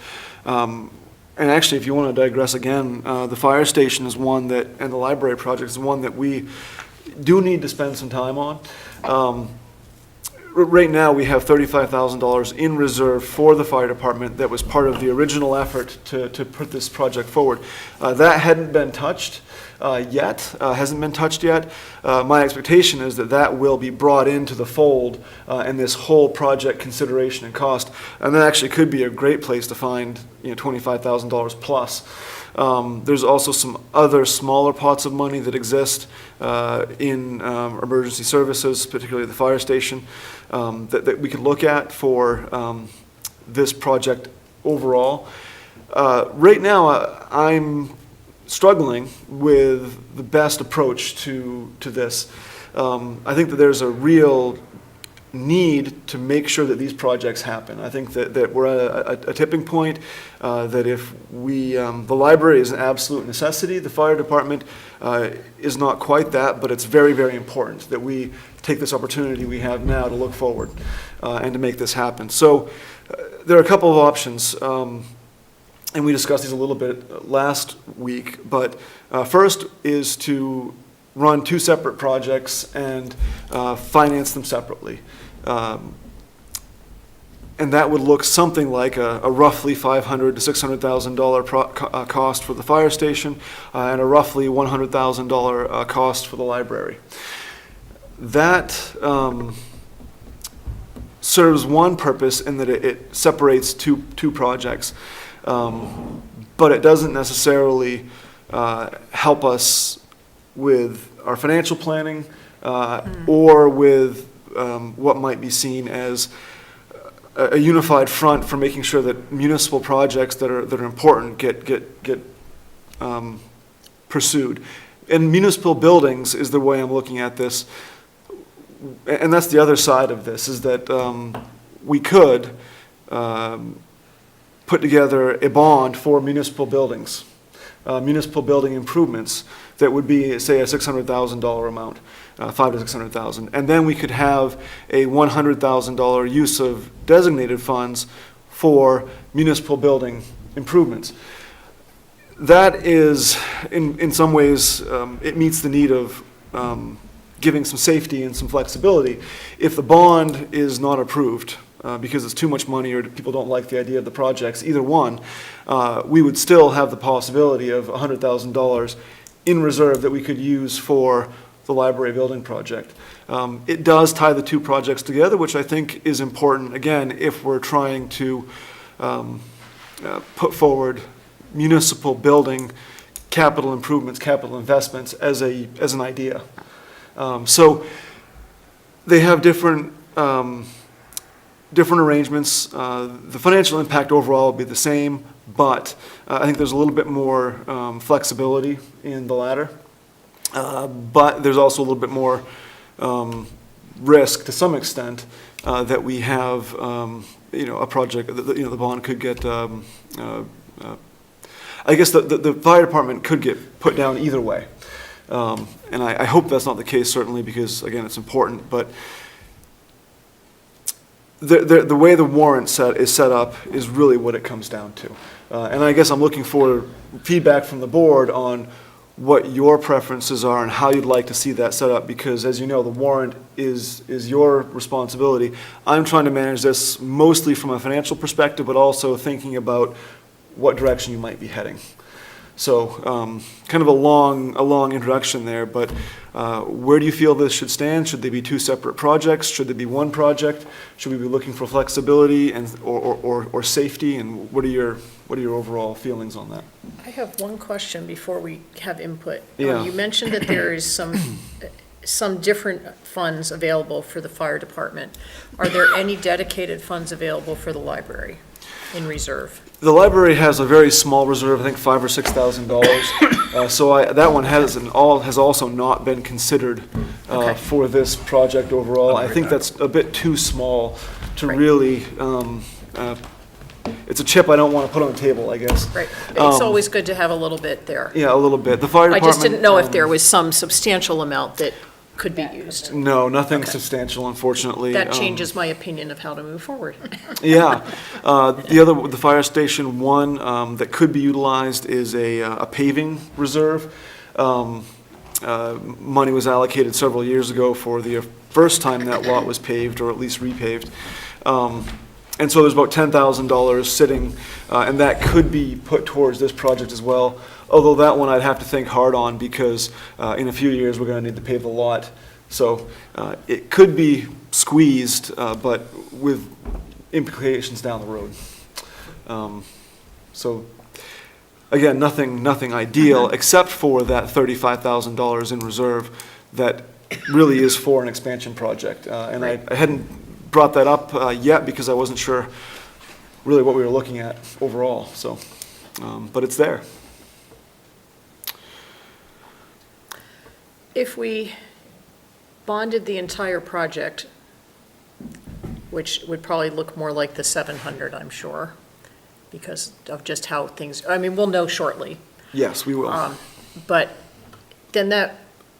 And actually, if you want to digress again, the fire station is one that, and the library project is one that we do need to spend some time on. Right now, we have $35,000 in reserve for the fire department that was part of the original effort to put this project forward. That hadn't been touched hasn't been touched yet. My expectation is that that will be brought into the fold in this whole project consideration and cost. And that actually could be a great place to find, $25,000 plus. There's also some other smaller pots of money that exist in emergency services, particularly the fire station, that we could look at for this project overall. Right now, I'm struggling with the best approach to this. I think that there's a real need to make sure that these projects happen. I think that we're at a tipping point, that if we, the library is an absolute necessity, the fire department is not quite that, but it's very, very important that we take this opportunity we have now to look forward and to make this happen. So there are a couple of options, and we discussed these a little bit last week, but first is to run two separate projects and finance them separately. And that would look something like a roughly $500,000 to $600,000 cost for the fire station and a roughly $100,000 cost for the library. That serves one purpose in that it separates two projects, but it doesn't necessarily help us with our financial planning or with what might be seen as a unified front for making sure that municipal projects that are important get pursued. And municipal buildings is the way I'm looking at this, and that's the other side of this, is that we could put together a bond for municipal buildings, municipal building improvements that would be, say, a $600,000 amount. $500,000 to $600,000, and then we could have a $100,000 use of designated funds for municipal building improvements. That is, in some ways, it meets the need of giving some safety and some flexibility. If the bond is not approved because it's too much money or people don't like the idea of the projects, either one, we would still have the possibility of $100,000 in reserve that we could use for the library building project. It does tie the two projects together, which I think is important, again, if we're trying to put forward municipal building capital improvements, capital investments as an idea. So they have different arrangements. The financial impact overall will be the same, but I think there's a little bit more flexibility in the latter. But there's also a little bit more risk to some extent that we have, a project, the bond could get, I guess the fire department could get put down either way. And I hope that's not the case, certainly, because, again, it's important. But the way the warrant is set up is really what it comes down to. And I guess I'm looking for feedback from the board on what your preferences are and how you'd like to see that set up, because as you know, the warrant is your responsibility. I'm trying to manage this mostly from a financial perspective, but also thinking about what direction you might be heading. So kind of a long introduction there, but where do you feel this should stand? Should they be two separate projects? Should they be one project? Should we be looking for flexibility and or safety? And what are your overall feelings on that? I have one question before we have input. Yeah. You mentioned that there is some different funds available for the fire department. Are there any dedicated funds available for the library in reserve? The library has a very small reserve, I think $5,000 or $6,000. So that one has also not been considered Okay. for this project overall. I think that's a bit too small to Right. really. It's a chip I don't want to put on the table, I guess. Right, it's always good to have a little bit there. Yeah, a little bit. The fire I department. just didn't know if there was some substantial amount that could be used. No, nothing Okay. substantial, unfortunately. That changes my opinion of how to move forward. Yeah. The fire station one that could be utilized is a paving reserve. Money was allocated several years ago for the first time that lot was paved, or at least repaved. And so there's about $10,000 sitting, and that could be put towards this project as well. Although that one I'd have to think hard on, because in a few years we're going to need to pave the lot. So it could be squeezed, but with implications down the road. So again, nothing ideal, except for that $35,000 in reserve that really is for an expansion project. And Right. I hadn't brought that up yet because I wasn't sure really what we were looking at overall. So, but it's there. If we bonded the entire project, which would probably look more like the 700, I'm sure, because of just how things, I mean, we'll know shortly. Yes, we will. But then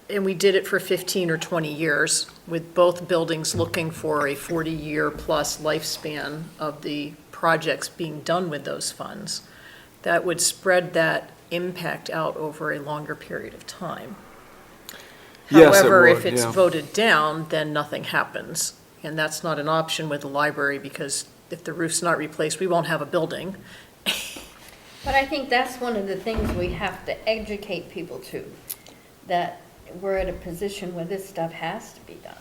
and we did it for 15 or 20 years, with both buildings looking for a 40-year plus lifespan of the projects being done with those funds. That would spread that impact out over a longer period of time. Yes, it However, if would, it's yeah. voted down, then nothing happens. And that's not an option with the library, because if the roof's not replaced, we won't have a building. But I think that's one of the things we have to educate people to, that we're at a position where this stuff has to be done.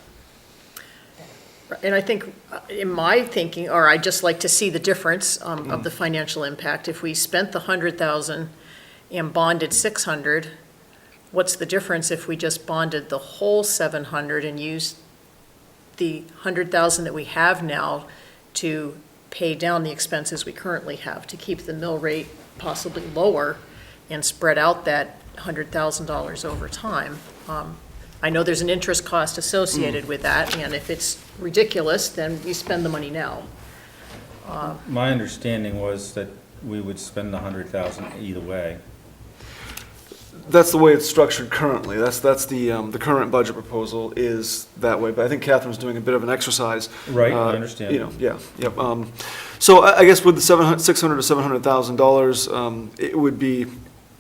And I think, in my thinking, or I'd just like to see the difference of the financial impact. If we spent the 100,000 and bonded 600, what's the difference if we just bonded the whole 700 and used the 100,000 that we have now to pay down the expenses we currently have, to keep the mill rate possibly lower and spread out that $100,000 over time? I know there's an interest cost associated with that, and if it's ridiculous, then we spend the money now. My understanding was that we would spend the 100,000 either way. That's the way it's structured currently. That's the current budget proposal is that way. But I think Catherine's doing a bit of an exercise. Right, I understand. You know, yeah, yep. So I guess with the $600,000 to $700,000, it would be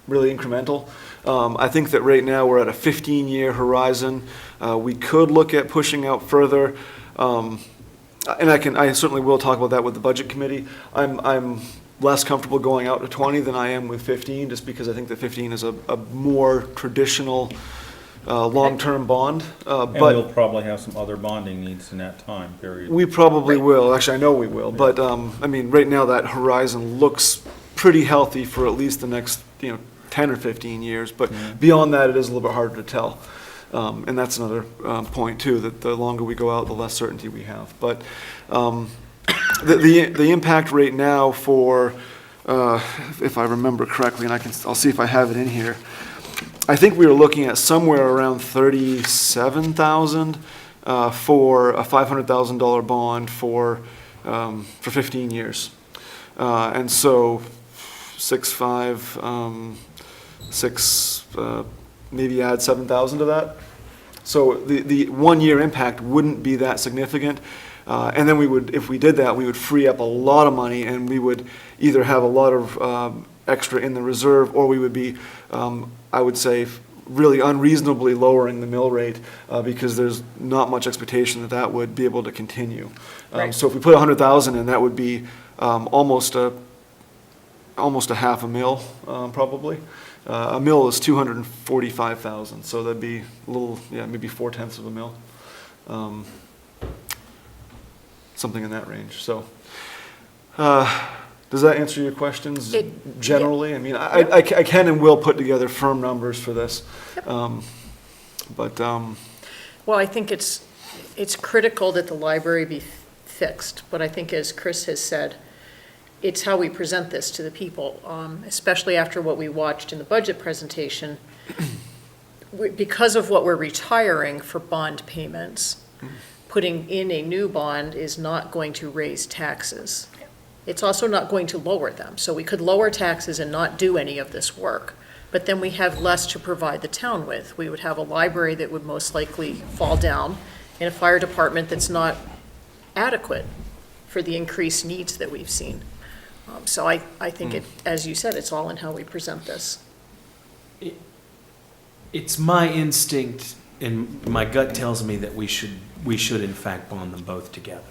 really incremental. I think that right now we're at a 15-year horizon. We could look at pushing out further, and I certainly will talk about that with the budget committee. I'm less comfortable going out to 20 than I am with 15, just because I think that 15 is a more traditional long-term bond. And But we'll probably have some other bonding needs in that time period. we probably Right. will. Actually, I know we will. But I mean, right now that horizon looks pretty healthy for at least the next 10 or 15 years. But beyond that, it is a little bit harder to tell. And that's another point too, that the longer we go out, the less certainty we have. But the impact rate now for, if I remember correctly, and I'll see if I have it in here. I think we were looking at somewhere around 37,000 for a $500,000 bond for 15 years. And so 6, maybe add 7,000 to that. So the 1-year impact wouldn't be that significant. And then we would, if we did that, we would free up a lot of money, and we would either have a lot of extra in the reserve, or we would be, I would say, really unreasonably lowering the mill rate, because there's not much expectation that that would be able to continue. Right. So if we put 100,000 in, that would be almost a half a mil, probably. A mil is 245,000, so that'd be a little, yeah, maybe 4/10 of a mil. Something in that range, so. Does that answer your questions generally? I mean, I can and will put together firm numbers for this. But, Well, I think it's critical that the library be fixed, but I think, as Chris has said, it's how we present this to the people, especially after what we watched in the budget presentation. Because of what we're retiring for bond payments, putting in a new bond is not going to raise taxes. It's also not going to lower them. So we could lower taxes and not do any of this work, but then we have less to provide the town with. We would have a library that would most likely fall down, and a fire department that's not adequate for the increased needs that we've seen. So I think it, as you said, it's all in how we present this. It's my instinct, and my gut tells me that we should in fact bond them both together.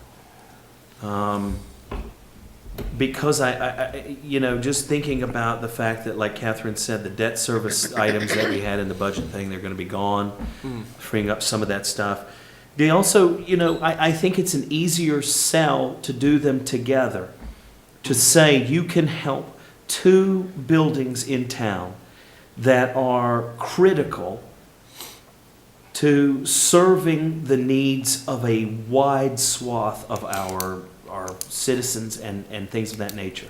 Because I just thinking about the fact that, like Catherine said, the debt service items that we had in the budget thing, they're going to be gone, freeing up some of that stuff. They also, I think it's an easier sell to do them together, to say you can help 2 buildings in town that are critical to serving the needs of a wide swath of our citizens and things of that nature.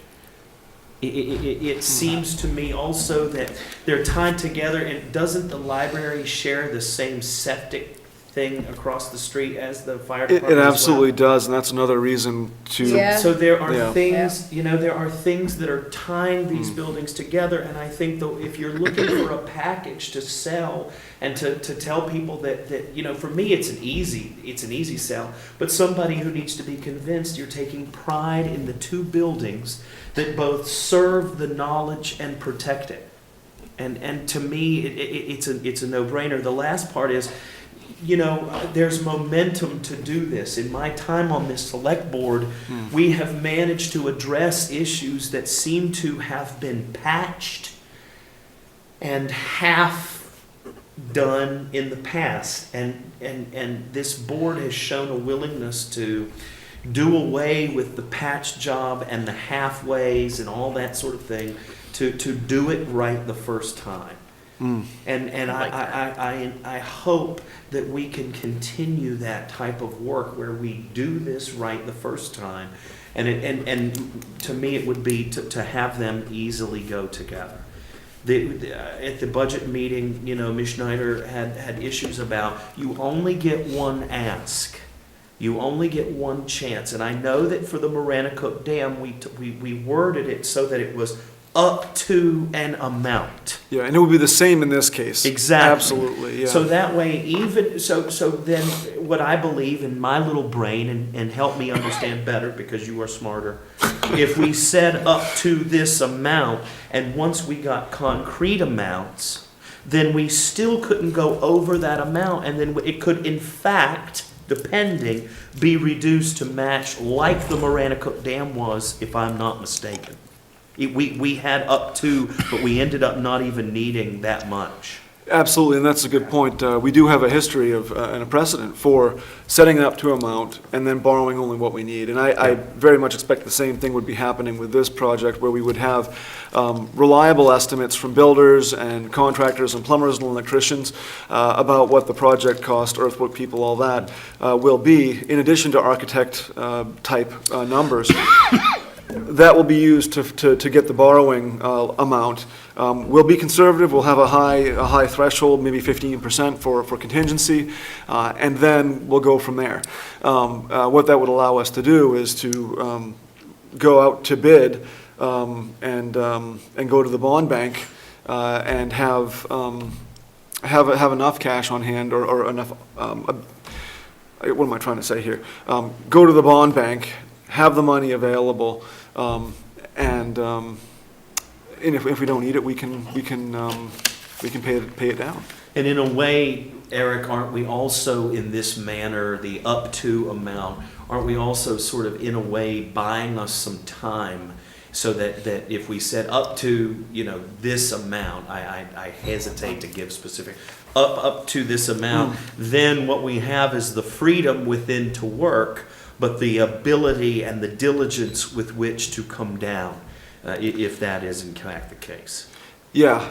It seems to me also that they're tied together, and doesn't the library share the same septic thing across the street as the fire it department? absolutely does, and that's another reason to. Yeah. So there are Yeah. things, there are things that are tying these buildings together, and I think though if you're looking for a package to sell and to tell people that for me it's an easy sell, but somebody who needs to be convinced you're taking pride in the 2 buildings that both serve the knowledge and protect it. And to me it's a no-brainer. The last part is, there's momentum to do this. In my time on this select board, we have managed to address issues that seem to have been patched and half done in the past. And this board has shown a willingness to do away with the patch job and the halfways and all that sort of thing to do it right the first time. And I hope that we can continue that type of work where we do this right the first time. And to me, it would be to have them easily go together. At the budget meeting, Ms. Schneider had issues about you only get one ask. You only get one chance. And I know that for the Maranacook Dam, we worded it so that it was up to an amount. Yeah, and it would be the same in this case. Exactly. Absolutely, yeah. So that way, so then what I believe in my little brain, and help me understand better because you are smarter, if we said up to this amount, and once we got concrete amounts, then we still couldn't go over that amount, and then it could in fact, depending, be reduced to match like the Maranacook Dam was, if I'm not mistaken. We had up to, but we ended up not even needing that much. Absolutely, and that's a good point. We do have a history of and a precedent for setting it up to amount and then borrowing only what we need. And I very much expect the same thing would be happening with this project, where we would have reliable estimates from builders and contractors and plumbers and electricians about what the project cost, earthwork people, all that will be, in addition to architect type numbers. That will be used to get the borrowing amount. We'll be conservative. We'll have a high threshold, maybe 15% for contingency, and then we'll go from there. What that would allow us to do is to go out to bid and go to the bond bank and have have enough cash on hand or enough, what am I trying to say here? Go to the bond bank, have the money available, and if we don't need it, we can pay it down. And in a way, Eric, aren't we also in this manner, the up to amount, aren't we also sort of in a way buying us some time so that if we said up to, this amount, I hesitate to give specific, up to this amount, then what we have is the freedom within to work, but the ability and the diligence with which to come down, if that is in fact the case. Yeah,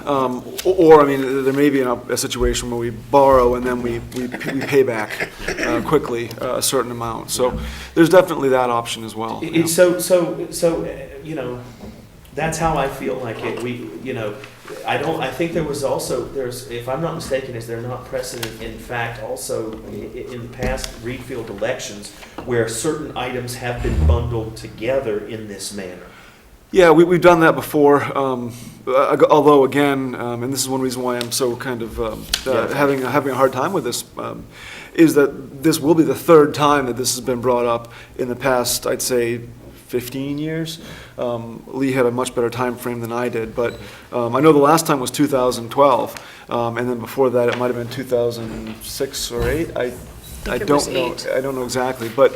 or there may be a situation where we borrow and then we pay back quickly a certain amount. So there's definitely that option as well. It's so that's how I feel like it. I think there was also, if I'm not mistaken, is there not precedent, in fact, also in past Reedfield elections where certain items have been bundled together in this manner? Yeah, we've done that before, although again, and this is one reason why I'm so kind of having a hard time with this, is that this will be the third time that this has been brought up in the past, I'd say, 15 years. Lee had a much better time frame than I did, but I know the last time was 2012, and then before that it might have been 2006 or 8. I don't know. I don't know exactly, but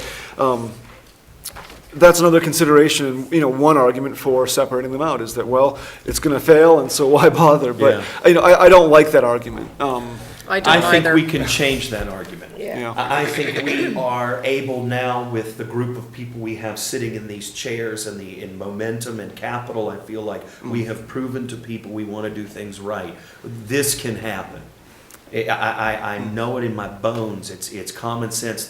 that's another consideration. One argument for separating them out is that, well, it's going to fail, and so why bother? But I don't like that argument. I don't I think either. we can change that argument. Yeah. I think we are able now, with the group of people we have sitting in these chairs and in momentum and capital, I feel like we have proven to people we want to do things right. This can happen. I know it in my bones. It's common sense.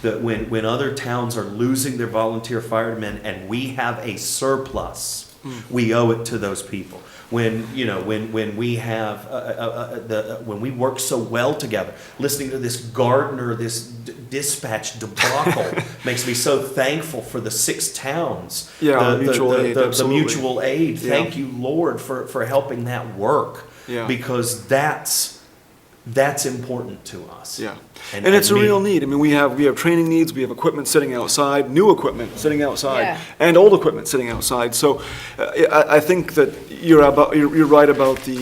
When other towns are losing their volunteer firemen and we have a surplus, we owe it to those people. When we have when we work so well together, listening to this Gardner, this dispatch debacle makes me so thankful for the 6 towns. Yeah, mutual aid, the absolutely. mutual aid. Yeah. Thank you, Lord, for helping that work. Yeah. Because that's important to us. Yeah, and it's a real need. We have training needs. We have equipment sitting outside, new equipment sitting outside, Yeah. and old equipment sitting outside. So, I think that you're right about the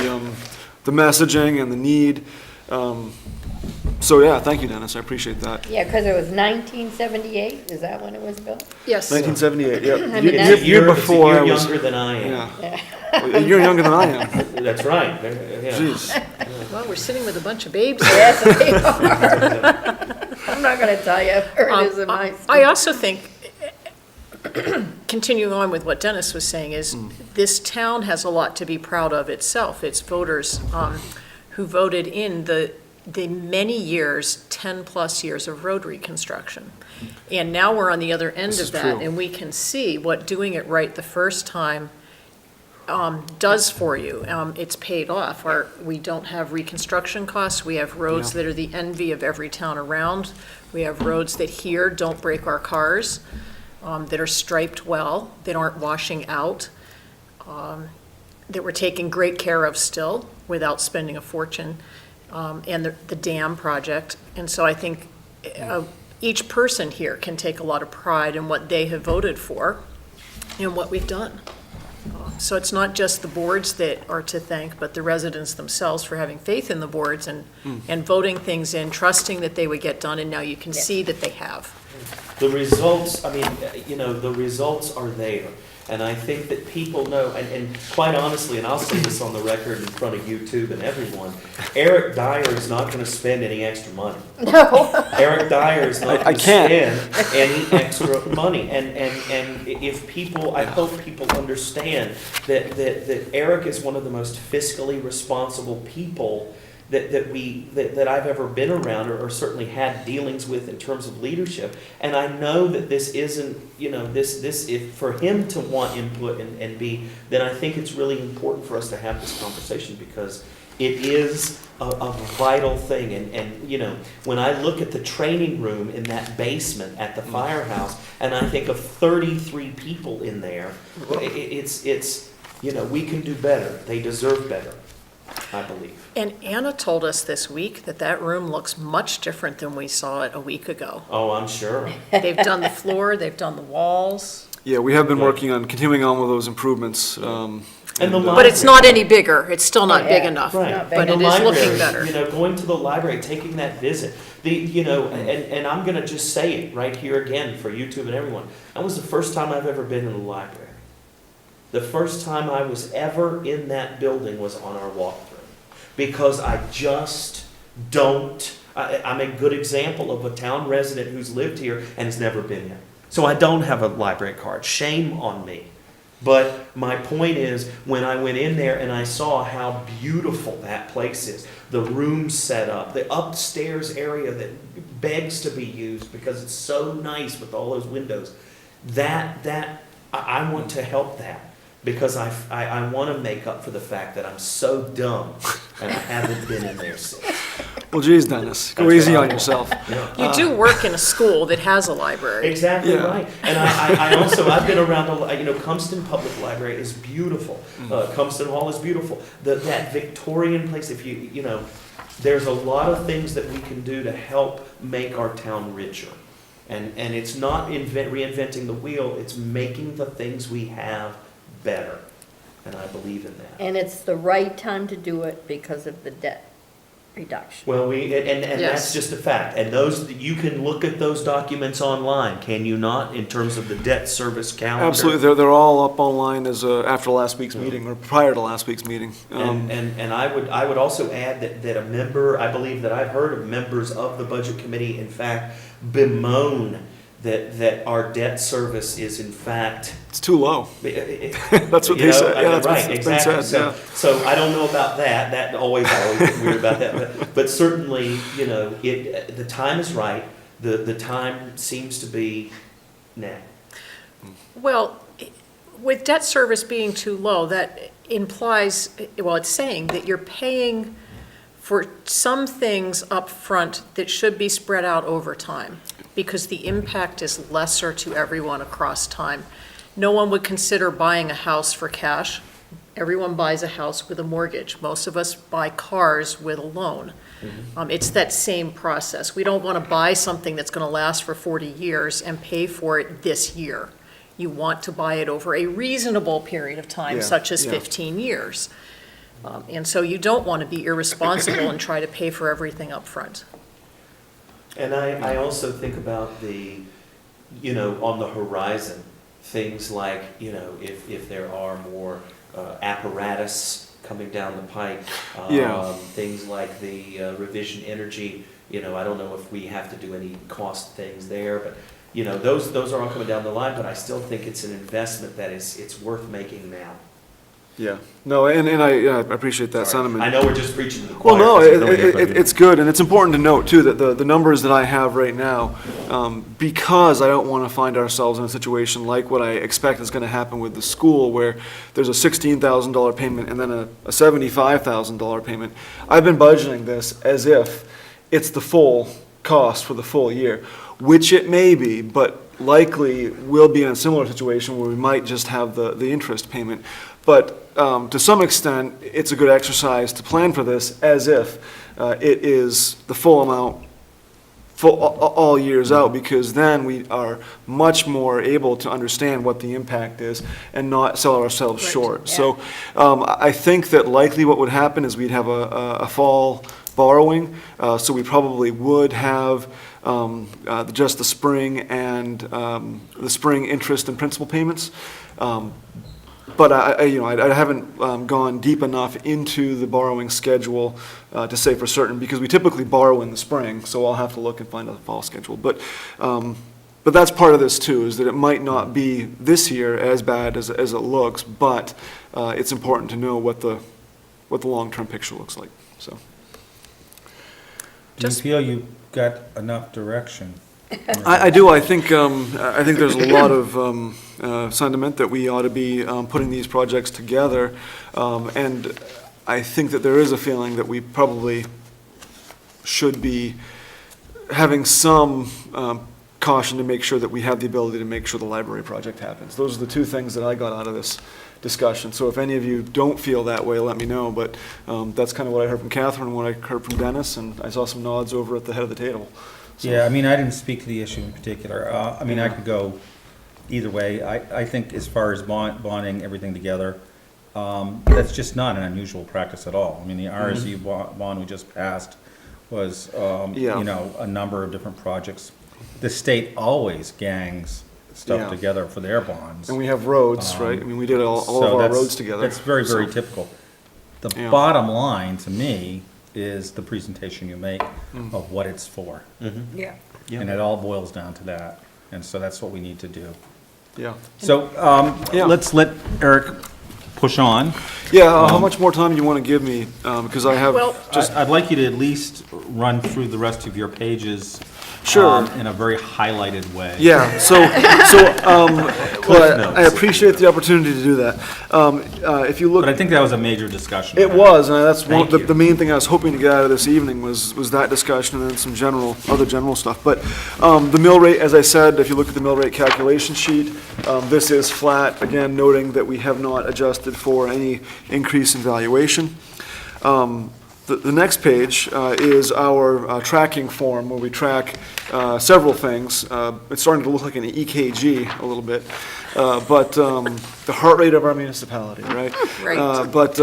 messaging and the need. So yeah, thank you, Dennis. I appreciate that. Yeah, because it was 1978, is that when it was built? Yes. 1978. Yeah, I mean, that's- year before You're I was. younger than I am. Yeah, well, you're younger than I am. That's right. Yeah. Jeez. Well, we're sitting with a bunch of babes. Yes, they are. I'm not going to tell you where it is in my. I also think, continuing on with what Dennis was saying, is this town has a lot to be proud of itself. Its voters who voted in the many years, 10-plus years of road reconstruction. And now we're on the other end This of is that, true. and we can see what doing it right the first time does for you. It's paid off. We don't have reconstruction costs. We have roads Yeah. that are the envy of every town around. We have roads that here don't break our cars, that are striped well, that aren't washing out, that we're taking great care of still without spending a fortune, and the dam project. And so I think each person here can take a lot of pride in what they have voted for and what we've done. So it's not just the boards that are to thank, but the residents themselves for having faith in the boards and voting things in, trusting that they would get done, and now you can see that they have. The results, the results are there. And I think that people know, and quite honestly, and I'll say this on the record in front of YouTube and everyone, Eric Dyer is not going to spend any extra money. No. Eric Dyer is not I going to can't. spend any extra money. And if people, I hope people understand that Eric is one of the most fiscally responsible people that I've ever been around or certainly had dealings with in terms of leadership. And I know that this isn't, if for him to want input and be, then I think it's really important for us to have this conversation because it is a vital thing. And when I look at the training room in that basement at the firehouse, and I think of 33 people in there, it's we can do better. They deserve better. I believe. And Anna told us this week that that room looks much different than we saw it a week ago. Oh, I'm sure. They've done the floor, they've done the walls, Yeah, we have been Good. working on continuing on with those improvements. And the but it's not any bigger. It's still not big enough. Right, Not But and it the is looking library, better. You know, going to the library, taking that visit, and I'm gonna just say it right here again for YouTube and everyone. That was the first time I've ever been in the library. The first time I was ever in that building was on our walkthrough, because I just don't. I'm a good example of a town resident who's lived here and has never been here. So I don't have a library card. Shame on me. But my point is, when I went in there and I saw how beautiful that place is, the rooms set up, the upstairs area that begs to be used because it's so nice with all those windows, I want to help that, because I want to make up for the fact that I'm so dumb and I haven't been in there since. Well, geez, Dennis, go That's easy what on I yourself. Yeah. You do work in a school that has a library. Exactly Yeah. right. And I also, I've been around, Cumston Public Library is beautiful. Cumston Hall is beautiful. That Victorian place, there's a lot of things that we can do to help make our town richer. And it's not reinventing the wheel, it's making the things we have better. And I believe in that. And it's the right time to do it because of the debt reduction. Well, and Yes. that's just a fact. And you can look at those documents online, can you not, in terms of the debt service calendar? Absolutely, they're all up online as after last week's meeting, or prior to last week's meeting. And I would also add that a member, I believe that I've heard of members of the budget committee, in fact, bemoan that our debt service is in fact. It's too low. That's what they said. Yeah, that's right, what's been exactly. said, yeah. So I don't know about that. I always get weird about that. But certainly, the time is right. The time seems to be now. Well, with debt service being too low, that implies, well, it's saying that you're paying for some things up front that should be spread out over time, because the impact is lesser to everyone across time. No one would consider buying a house for cash. Everyone buys a house with a mortgage. Most of us buy cars with a loan. It's that same process. We don't want to buy something that's going to last for 40 years and pay for it this year. You want to buy it over a reasonable period of time, Yeah, such as yeah. 15 years. And so you don't want to be irresponsible and try to pay for everything up front. And I also think about on the horizon, things like, if there are more apparatus coming down the pike, Yeah. things like the Revision Energy, I don't know if we have to do any cost things there, but, those are all coming down the line, but I still think it's an investment that it's worth making now. Yeah, no, and I appreciate that Sorry. sentiment. I know we're just preaching to the Well, choir. no, because we don't hear from you. it's good, and it's important to note, too, that the numbers that I have right now, because I don't want to find ourselves in a situation like what I expect is going to happen with the school, where there's a $16,000 payment and then a $75,000 payment. I've been budgeting this as if it's the full cost for the full year, which it may be, but likely we'll be in a similar situation where we might just have the interest payment. But to some extent, it's a good exercise to plan for this as if it is the full amount all years out, because then we are much more able to understand what the impact is and not sell ourselves Right, short. yeah. So I think that likely what would happen is we'd have a fall borrowing, so we probably would have just the spring and the spring interest and principal payments. But I haven't gone deep enough into the borrowing schedule to say for certain, because we typically borrow in the spring, so I'll have to look and find out the fall schedule. But that's part of this too, is that it might not be this year as bad as it looks, but it's important to know what the long-term picture looks like, so. Do you Just- feel you got enough direction? I do. I think there's a lot of sentiment that we ought to be putting these projects together, and I think that there is a feeling that we probably should be having some caution to make sure that we have the ability to make sure the library project happens. Those are the two things that I got out of this discussion. So if any of you don't feel that way, let me know. But that's kind of what I heard from Catherine and what I heard from Dennis, and I saw some nods over at the head of the table. So- Yeah, I mean, I didn't speak to the issue in particular. I mean, I could go either way. I think as far as bonding everything together, that's just not an unusual practice at all. I mean, the RSU bond we just passed was, Yeah. you know, a number of different projects. The state always gangs stuff Yeah. together for their bonds. And we have roads, right? I mean, we did all So of our that's- roads together. That's very, very So- typical. The Yeah. bottom line, to me, is the presentation you make of what it's for. Yeah. And it all boils down to that. And so that's what we need to do. Yeah. So, Yeah. let's let Eric push on. Yeah, how much more time do you want to give me? Because I have Well, just, I'd like you to at least run through the rest of your pages. Sure. In a very highlighted way. yeah, well, I appreciate the opportunity to do that. If you look. But I think that was a major discussion. It was, and that's one, Thank you. the main thing I was hoping to get out of this evening was that discussion and then some other general stuff. But the mill rate, as I said, if you look at the mill rate calculation sheet, this is flat, again, noting that we have not adjusted for any increase in valuation. The next page is our tracking form, where we track several things. It's starting to look like an EKG a little bit, but the heart rate of our municipality, right? Right. But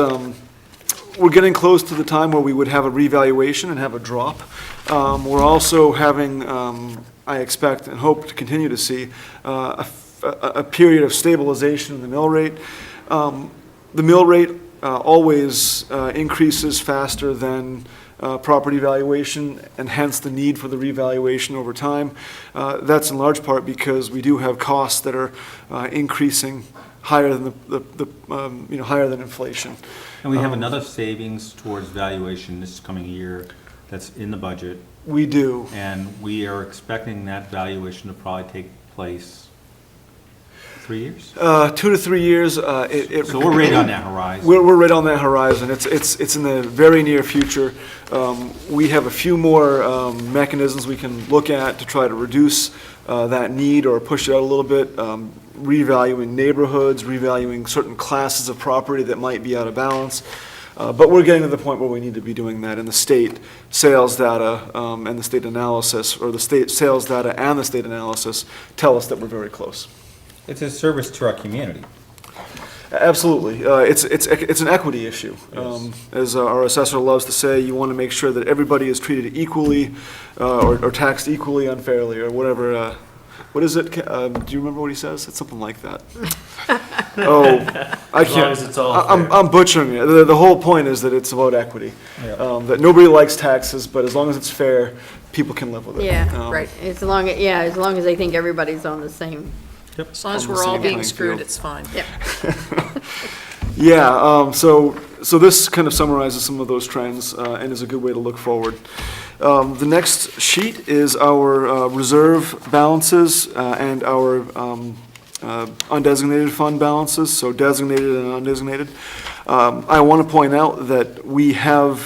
we're getting close to the time where we would have a revaluation and have a drop. We're also having, I expect and hope to continue to see, a period of stabilization in the mill rate. The mill rate always increases faster than property valuation, and hence the need for the revaluation over time. That's in large part because we do have costs that are increasing higher than higher than inflation. And we have another savings towards valuation this coming year that's in the budget. We do. And we are expecting that valuation to probably take place 3 years? 2 to 3 years. So we're right on that horizon. We're right on that horizon. It's in the very near future. We have a few more mechanisms we can look at to try to reduce that need or push it out a little bit. Revaluing neighborhoods, revaluing certain classes of property that might be out of balance. But we're getting to the point where we need to be doing that, and the state sales data and the state analysis, or the state sales data and the state analysis tell us that we're very close. It's a service to our community. Absolutely. It's an equity issue. Yes. As our assessor loves to say, you want to make sure that everybody is treated equally or taxed equally unfairly, or whatever. What is it? Do you remember what he says? It's something like that. Oh, I As long can't. as it's all I'm butchering it. The whole point is that it's about equity. Yeah. That nobody likes taxes, but as long as it's fair, people can live with it. Yeah, right. As long as they think everybody's on the same. As long as On the we're all same being playing screwed, field. it's fine. Yep. Yeah, so this kind of summarizes some of those trends and is a good way to look forward. The next sheet is our reserve balances and our undesignated fund balances, so designated and undesignated. I want to point out that we have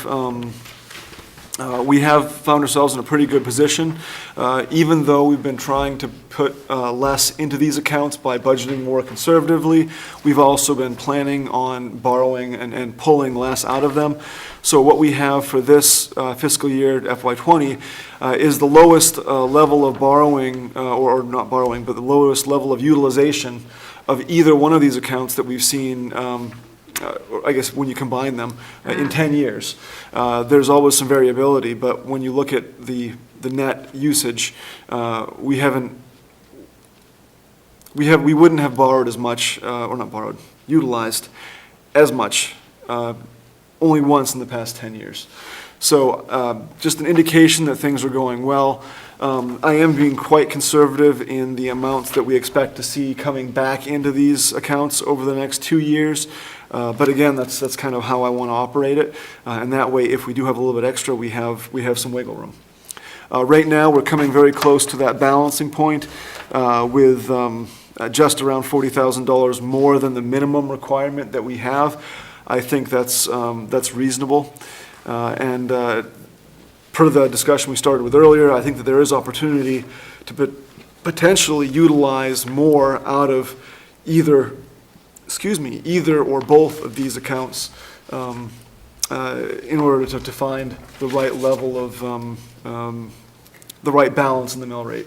found ourselves in a pretty good position, even though we've been trying to put less into these accounts by budgeting more conservatively. We've also been planning on borrowing and pulling less out of them. So what we have for this fiscal year, FY20, is the lowest level of borrowing, or not borrowing, but the lowest level of utilization of either one of these accounts that we've seen, or I guess when you combine them, in 10 years. There's always some variability, but when you look at the net usage, we wouldn't have borrowed as much, or not borrowed, utilized as much, only once in the past 10 years. So just an indication that things are going well. I am being quite conservative in the amounts that we expect to see coming back into these accounts over the next 2 years. But again, that's kind of how I want to operate it. And that way, if we do have a little bit extra, we have some wiggle room. Right now, we're coming very close to that balancing point with just around $40,000 more than the minimum requirement that we have. I think that's reasonable. And per the discussion we started with earlier, I think that there is opportunity to potentially utilize more out of either or both of these accounts in order to find the right level of, the right balance in the mill rate.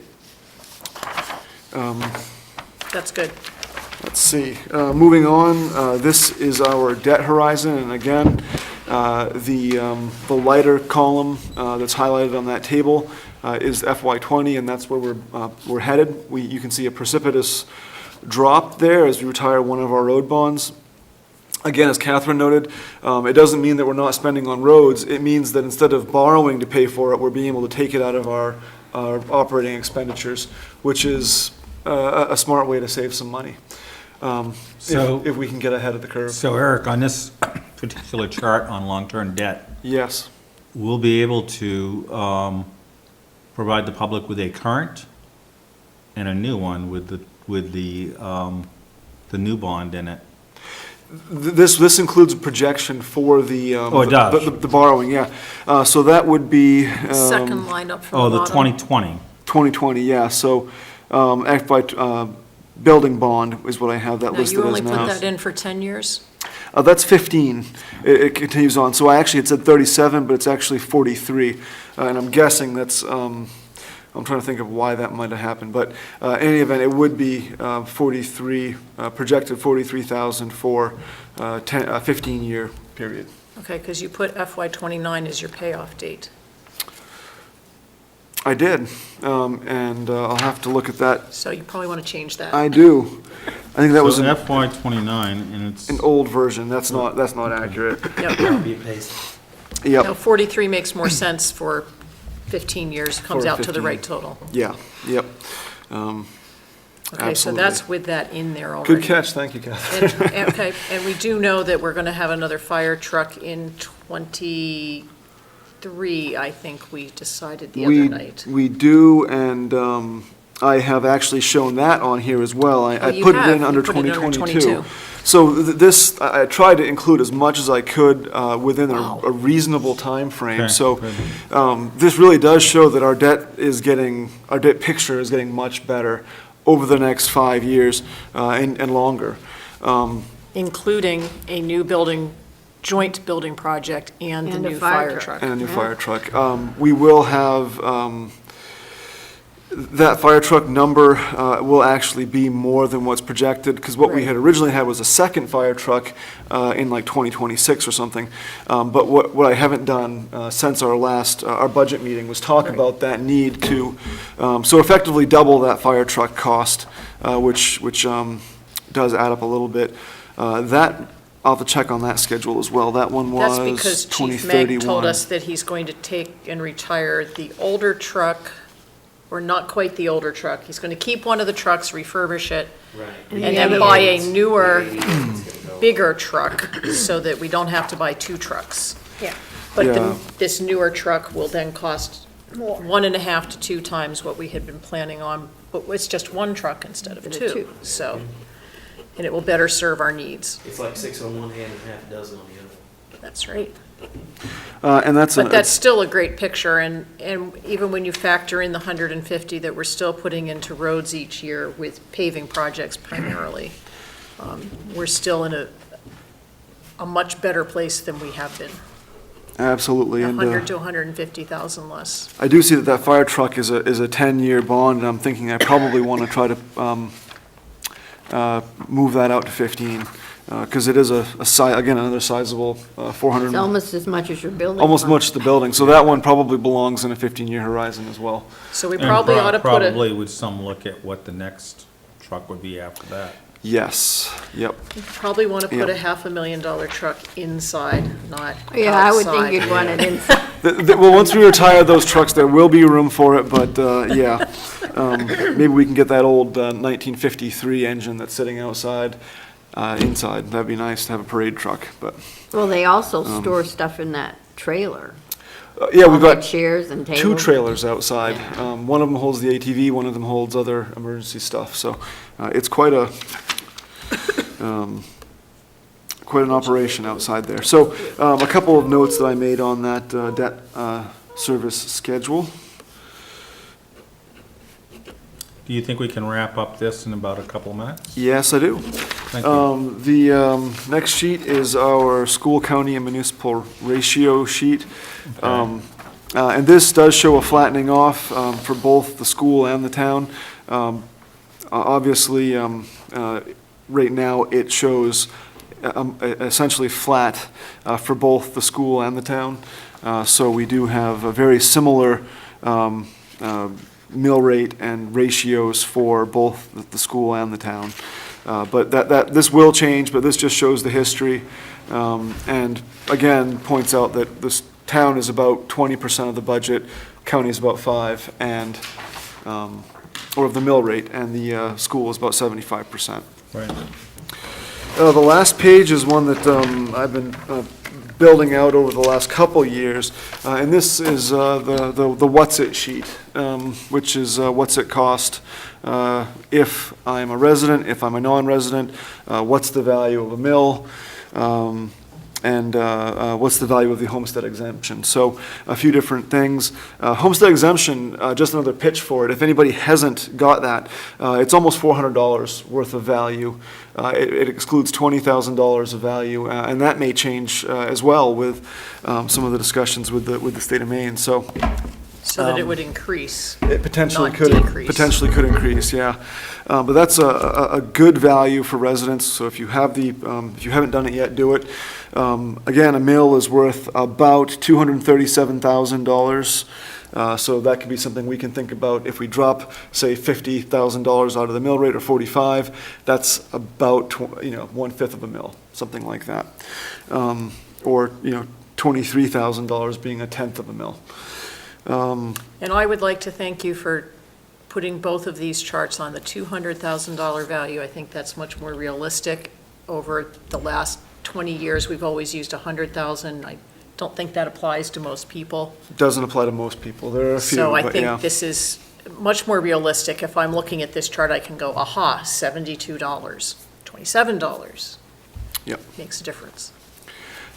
That's good. Let's see, moving on, this is our debt horizon, and again, the lighter column that's highlighted on that table is FY '20, and that's where we're headed. You can see a precipitous drop there as we retire one of our road bonds. Again, as Catherine noted, it doesn't mean that we're not spending on roads. It means that instead of borrowing to pay for it, we're being able to take it out of our operating expenditures, which is a smart way to save some money. If we can get ahead of the curve. So Eric, on this particular chart on long-term debt, Yes, we'll be able to provide the public with a current and a new one with the new bond in it. this includes a projection for the. Oh, it does? The borrowing, yeah. So that would be. Second line up from Oh, the the bottom. 2020. 2020, yeah, so, building bond is what I have that Now, listed you as only put now. that in for 10 years? That's 15, it continues on, so I actually, it said 37, but it's actually 43, and I'm guessing that's, I'm trying to think of why that might have happened, but in any event, it would be 43, projected 43,000 for a 15-year period. Okay, because you put FY '29 as your payoff date. I did, and I'll have to look at that. So you probably want to change that. I do. I think that was So an FY '29, and it's, old version, that's not accurate. Yep. Copy and paste. Now, Yep, 43 makes more sense for 15 years, comes For out to the 15. right total. yeah, yep. Okay, so Absolutely. that's with that in there already. Good catch, thank you, Kathy. Okay, and we do know that we're going to have another fire truck in '23, I think we decided the other night. We do, and I have actually shown that on here as well. I you put it have. in under You put it under 2022. 22. So this, I tried to include as much as I could within Wow. a reasonable time frame. Okay, So good. this really does show that our debt picture is getting much better over the next 5 years and longer. Including a new joint building project and the And a new fire fire truck. truck. And a new fire truck. We will have, that fire truck number will actually be more than what's projected, because what we Right. had originally had was a second fire truck in like 2026 or something. But what I haven't done since our last, our budget meeting was talk about that need to, so effectively double that fire truck cost, which does add up a little bit. I'll have to check on that schedule as well. That one was That's because Chief 2031. Meg told us that he's going to take and retire the older truck, or not quite the older truck. He's going to keep one of the trucks, refurbish it, Right. and the then other buy a one's- newer, bigger truck, so that we don't have to buy two trucks. Yeah. But Yeah. this newer truck will then cost More. 1.5 to 2 times what we had been planning on, but it's just one truck instead of Instead of two. two. So, and it will better serve our needs. It's like 6 on one hand and half a dozen on the other. That's right. And that's But that's still a great picture, and even when you factor in the 150 that we're still putting into roads each year with paving projects primarily, we're still in a much better place than we have been. absolutely. And 100 to 150,000 less. I do see that that fire truck is a 10-year bond, and I'm thinking I probably want to try to move that out to 15, because it is again, another sizable 400, It's almost as much as your building. almost fund. much the building. So that one probably belongs in a 15-year horizon as well. So we and probably ought to put a, probably with some look at what the next truck would be after that. Yes, yep. probably want to put Yeah. a $500,000 truck inside, not Yeah, I would think outside. you'd want it inside. Well, once we retire those trucks, there will be room for it, but yeah. Maybe we can get that old 1953 engine that's sitting outside, inside. That'd be nice to have a parade truck, but, Well, they also store stuff in that trailer. yeah, All we've the got chairs and tables. two trailers outside. Yeah. One of them holds the ATV, one of them holds other emergency stuff, so it's quite an operation outside there. So a couple of notes that I made on that debt service schedule. Do you think we can wrap up this in about a couple of minutes? Yes, I do. Thank you. The next sheet is our school, county, and municipal ratio sheet. And this does show a flattening off for both the school and the town. Obviously, right now, it shows essentially flat for both the school and the town. So we do have a very similar mill rate and ratios for both the school and the town. But this will change, but this just shows the history. And again, points out that this town is about 20% of the budget, county is about 5%, and, or of the mill rate, and the school is about 75%. Right. The last page is one that I've been building out over the last couple years, and this is the what's it sheet, which is what's it cost if I'm a resident, if I'm a non-resident, what's the value of a mill, and what's the value of the homestead exemption. So a few different things. Homestead exemption, just another pitch for it. If anybody hasn't got that, it's almost $400 worth of value. It excludes $20,000 of value, and that may change as well with some of the discussions with the state of Maine. So that it would increase. it potentially Not could decrease. potentially could increase, yeah. But that's a good value for residents. So if you have if you haven't done it yet, do it. Again, a mill is worth about $237,000. So that could be something we can think about. If we drop, say, $50,000 out of the mill rate, or 45, that's about 1/5 of a mill, something like that. Or $23,000 being 1/10 of a mill. And I would like to thank you for putting both of these charts on the $200,000 value. I think that's much more realistic. Over the last 20 years, we've always used $100,000. I don't think that applies to most people. Doesn't apply to most people. There are a few, So I but yeah. think this is much more realistic. If I'm looking at this chart, I can go, aha, $72, $27. Yep. Makes a difference.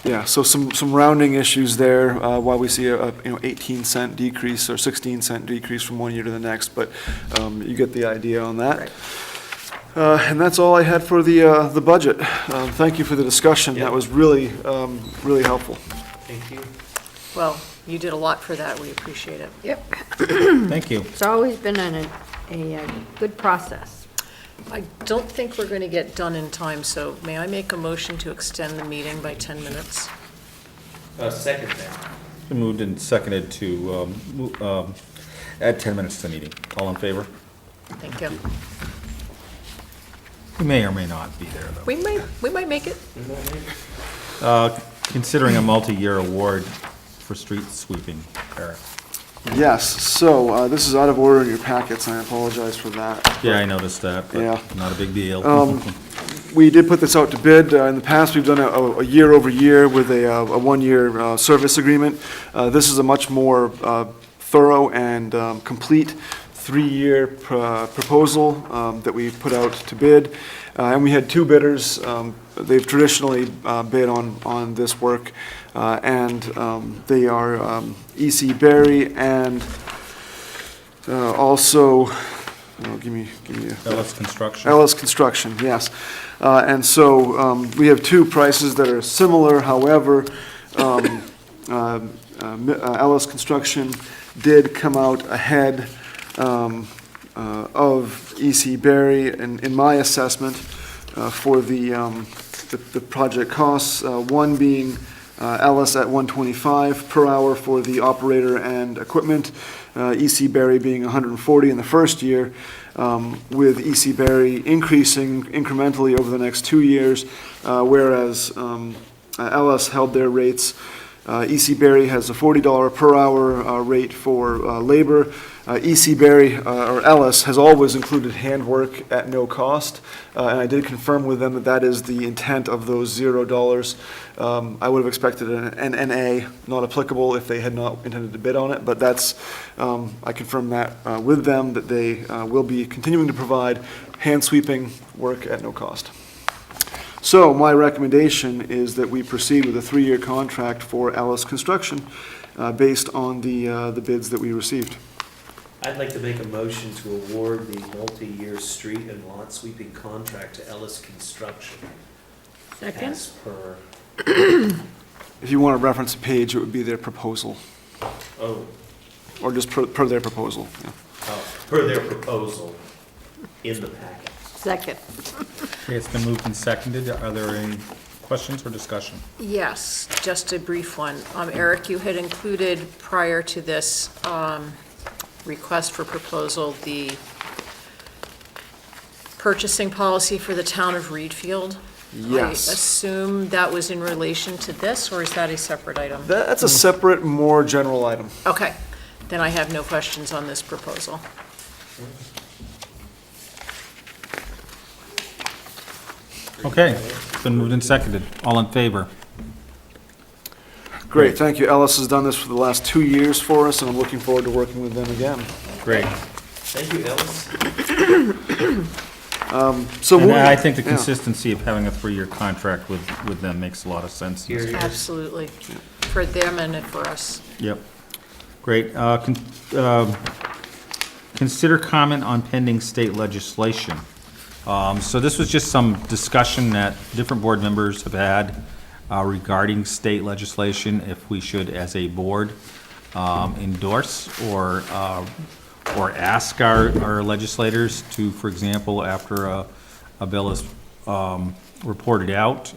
Yeah, so some rounding issues there, why we see a 18-cent decrease or 16-cent decrease from one year to the next, but you get the idea on that. Right. And that's all I had for the budget. Thank you for the discussion. Yeah. That was really, really helpful. Thank you. Well, you did a lot for that. We appreciate it. Yep, Thank you. it's always been a good process. I don't think we're going to get done in time, so may I make a motion to extend the meeting by 10 minutes? Second that. Been moved and seconded to add 10 minutes to the meeting. All in favor? Thank you. We may or may not be there, though. We might make it. Considering a multi-year award for street sweeping, Eric. Yes, so this is out of order in your packets, and I apologize for that. Yeah, I noticed that, Yeah. but not a big deal. We did put this out to bid. In the past, we've done a year over year with a one-year service agreement. This is a much more thorough and complete 3-year proposal that we put out to bid. And we had 2 bidders. They've traditionally bid on this work. And they are E.C. Berry and also, give me Ellis Construction. Ellis Construction, yes. And so we have 2 prices that are similar, however, Ellis Construction did come out ahead of E.C. Berry in my assessment for the project costs, one being Ellis at $125 per hour for the operator and equipment, E.C. Berry being $140 in the first year, with E.C. Berry increasing incrementally over the next 2 years, whereas Ellis held their rates. E.C. Berry has a $40 per hour rate for labor. E.C. Berry, or Ellis, has always included handwork at no cost, and I did confirm with them that that is the intent of those $0. I would have expected an NA not applicable if they had not intended to bid on it, but that's, I confirmed that with them, that they will be continuing to provide hand sweeping work at no cost. So my recommendation is that we proceed with a 3-year contract for Ellis Construction based on the bids that we received. I'd like to make a motion to award the multi-year street and lot sweeping contract to Ellis Construction. Second? As per, If you want to reference a page, it would be their proposal, oh, or just per their proposal, yeah. per their proposal in the packet. Second. Okay, it's been moved and seconded. Are there any questions or discussion? Yes, just a brief one. Eric, you had included prior to this request for proposal, the purchasing policy for the town of Reedfield. Yes. I assume that was in relation to this, or is that a separate item? That's a separate, more general item. Okay, then I have no questions on this proposal. Okay, it's been moved and seconded. All in favor? Great, thank you. Ellis has done this for the last 2 years for us, and I'm looking forward to working with them again. Great. Thank you, Ellis. So And moving- I think the yeah. consistency of having a 3-year contract with them makes a lot of sense. Here, here. Absolutely, for them and for us. Yep. Great. Consider comment on pending state legislation. So this was just some discussion that different board members have had regarding state legislation, if we should, as a board, endorse or ask our legislators to, for example, after a bill is reported out,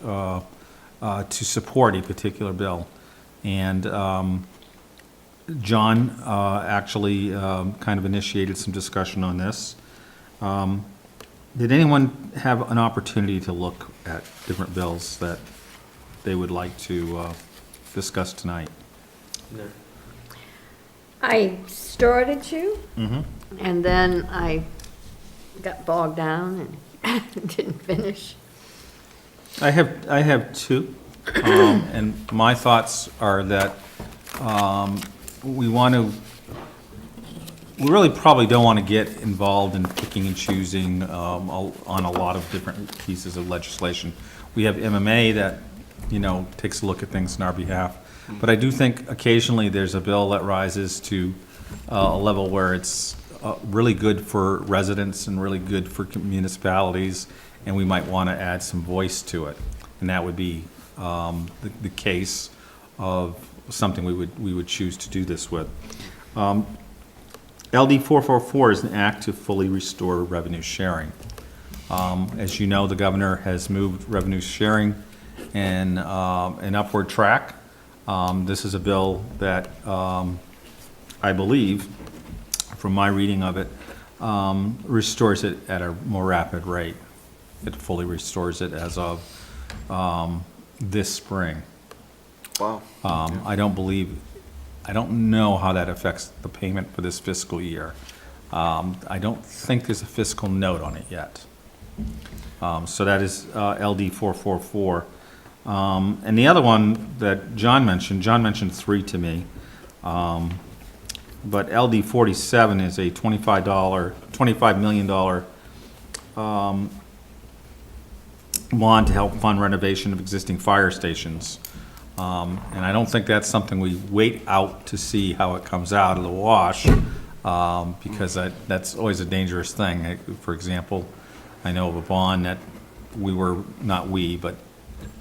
to support a particular bill. And John actually kind of initiated some discussion on this. Did anyone have an opportunity to look at different bills that they would like to discuss tonight? No. I started to, and then I got bogged down and didn't finish. I have two, and my thoughts are that we really probably don't want to get involved in picking and choosing on a lot of different pieces of legislation. We have MMA that, takes a look at things on our behalf. But I do think occasionally there's a bill that rises to a level where it's really good for residents and really good for municipalities, and we might want to add some voice to it. And that would be the case of something we would choose to do this with. LD 444 is an act to fully restore revenue sharing. As you know, the governor has moved revenue sharing in an upward track. This is a bill that I believe, from my reading of it, restores it at a more rapid rate. It fully restores it as of this spring. Wow. I don't know how that affects the payment for this fiscal year. I don't think there's a fiscal note on it yet. So that is LD 444. And the other one that John mentioned 3 to me. But LD 47 is a $25 million bond to help fund renovation of existing fire stations. And I don't think that's something we wait out to see how it comes out of the wash, because that's always a dangerous thing. For example, I know of a bond that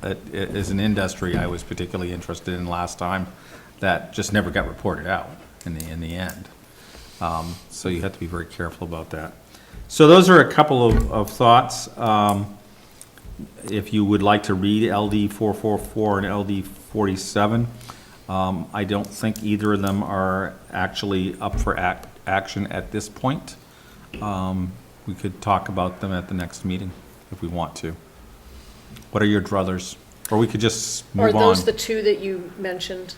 but as an industry, I was particularly interested in last time, that just never got reported out in the end. So you have to be very careful about that. So those are a couple of thoughts. If you would like to read LD 444 and LD 47, I don't think either of them are actually up for action at this point. We could talk about them at the next meeting if we want to. What are your druthers? Or we could just Are move on. those the two that you mentioned?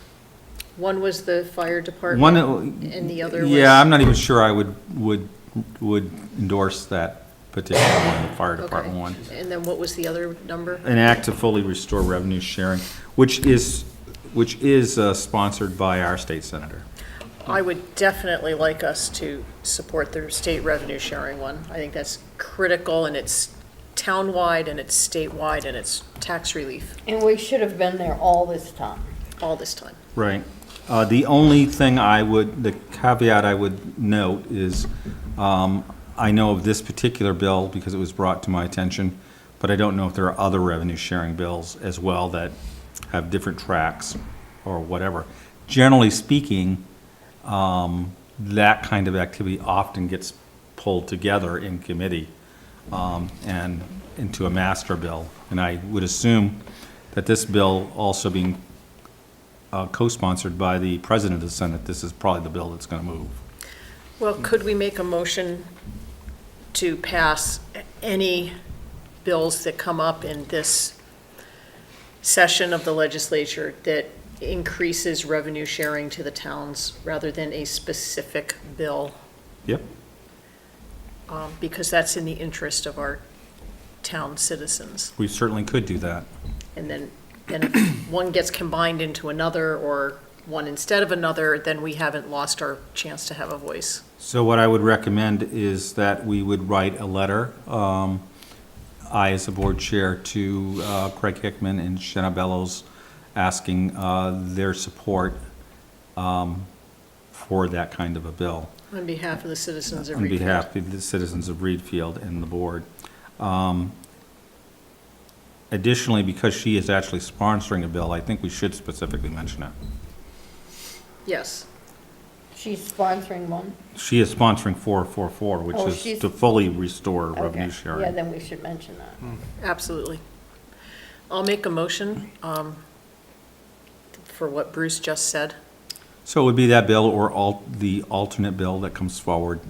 One was the fire department, One, and the other was? yeah, I'm not even sure I would endorse that particular one, the fire department one. And then what was the other number? An act to fully restore revenue sharing, which is sponsored by our state senator. I would definitely like us to support the state revenue sharing one. I think that's critical, and it's townwide, and it's statewide, and it's tax relief And we should have been there all this time. all this time. Right. The only thing the caveat I would note is, I know of this particular bill because it was brought to my attention, but I don't know if there are other revenue-sharing bills as well that have different tracks or whatever. Generally speaking, that kind of activity often gets pulled together in committee and into a master bill. And I would assume that this bill also being co-sponsored by the President of the Senate, this is probably the bill that's going to move. Well, could we make a motion to pass any bills that come up in this session of the legislature that increases revenue sharing to the towns rather than a specific bill? Yep. Because that's in the interest of our town citizens. We certainly could do that. And then if one gets combined into another or one instead of another, then we haven't lost our chance to have a voice. So what I would recommend is that we would write a letter, I as a board chair, to Craig Hickman and Shanna Bellows, asking their support for that kind of a bill. On behalf of the citizens of On Reedfield. behalf of the citizens of Reedfield and the board. Additionally, because she is actually sponsoring a bill, I think we should specifically mention it. Yes. She's sponsoring one. She is sponsoring 444, which Oh, is she's- to fully restore Okay. revenue Yeah, sharing. then we should mention that. Absolutely. I'll make a motion for what Bruce just said. So it would be that bill or the alternate bill that comes forward.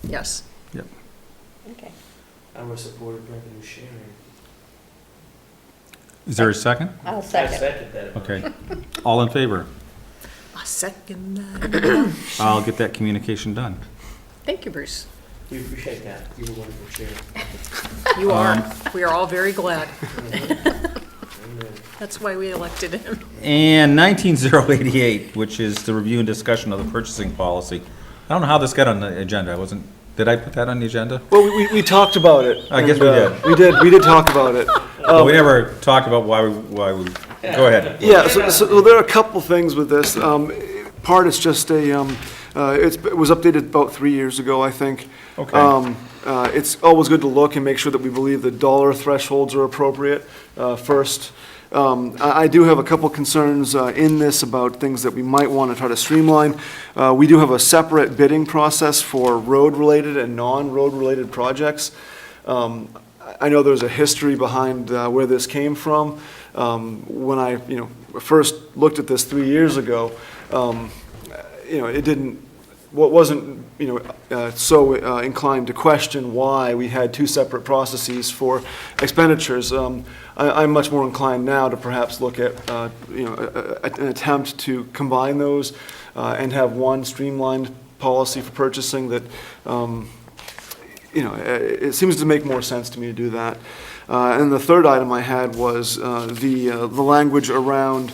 Yes. Yep. Okay. I would support revenue sharing. Is there a second? I'll I second. second that. Okay. All in favor? A second. That. I'll get that communication done. Thank you, Bruce. We appreciate that. You were wonderful chair. You are. We are all very glad. Amen. That's why we elected him. And 19088, which is the review and discussion of the purchasing policy. I don't know how this got on the agenda. Did I put that on the agenda? Well, we talked about it. I guess and, we did. We did talk about it. We never talked about why we, go ahead. Yeah, so there are a couple things with this. Part is just it was updated about 3 years ago, I think. Okay. It's always good to look and make sure that we believe the dollar thresholds are appropriate first. I do have a couple concerns in this about things that we might want to try to streamline. We do have a separate bidding process for road-related and non-road-related projects. I know there's a history behind where this came from. When I, first looked at this 3 years ago, it wasn't so inclined to question why we had two separate processes for expenditures. I'm much more inclined now to perhaps look at an attempt to combine those and have one streamlined policy for purchasing that it seems to make more sense to me to do that. And the third item I had was the language around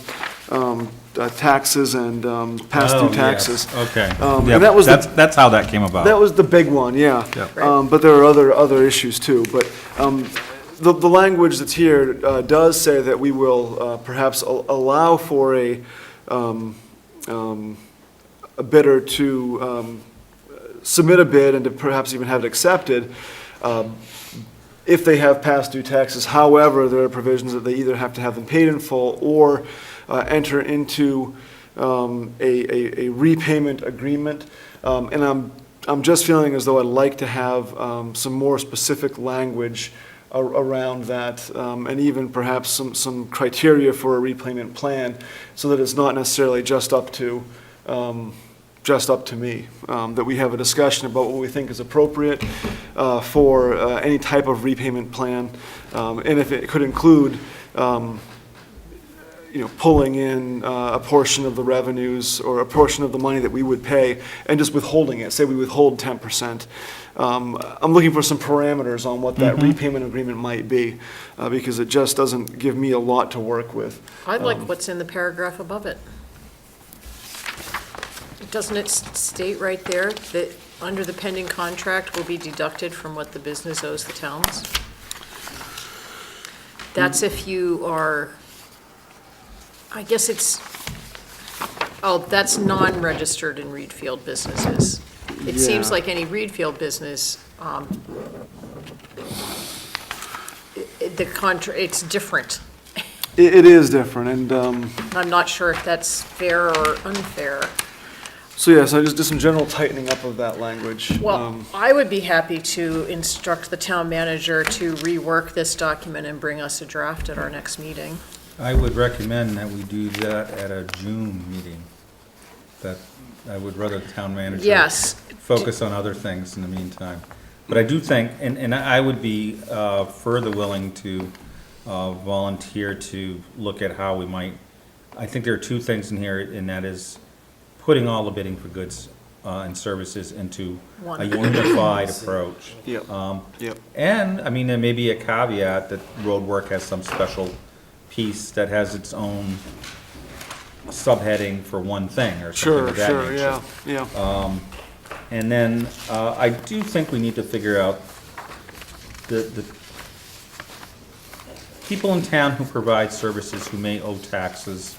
taxes and pass-through Oh, yes. taxes. Okay. And Yep, that was that's how that came about. That was the big one, yeah. Yep. But there are other issues too. But the language that's here does say that we will perhaps allow for a bidder to submit a bid and to perhaps even have it accepted if they have past due taxes. However, there are provisions that they either have to have them paid in full or enter into a repayment agreement. And I'm just feeling as though I'd like to have some more specific language around that, and even perhaps some criteria for a repayment plan, so that it's not necessarily just up to me, that we have a discussion about what we think is appropriate for any type of repayment plan, and if it could include pulling in a portion of the revenues or a portion of the money that we would pay and just withholding it. Say we withhold 10%. I'm looking for some parameters on what that repayment agreement might be, because it just doesn't give me a lot to work with. I like what's in the paragraph above it. Doesn't it state right there that under the pending contract will be deducted from what the business owes the towns? That's if you are, I guess it's, Oh, that's non-registered in Reed Field businesses. It seems Yeah. like any Reed Field business, it's different. It is different, and, I'm not sure if that's fair or unfair. so yeah, so I just did some general tightening up of that language. Well, I would be happy to instruct the town manager to rework this document and bring us a draft at our next meeting. I would recommend that we do that at a June meeting. That, I would rather the town manager. Yes. Focus on other things in the meantime. But I do think, and I would be further willing to volunteer to look at how we might, I think there are two things in here, and that is putting all the bidding for goods and services into One. a unified approach. Yep, yep. And, I mean, there may be a caveat that road work has some special piece that has its own subheading for one thing or something Sure, of that sure, nature. yeah. And then, I do think we need to figure out the people in town who provide services who may owe taxes,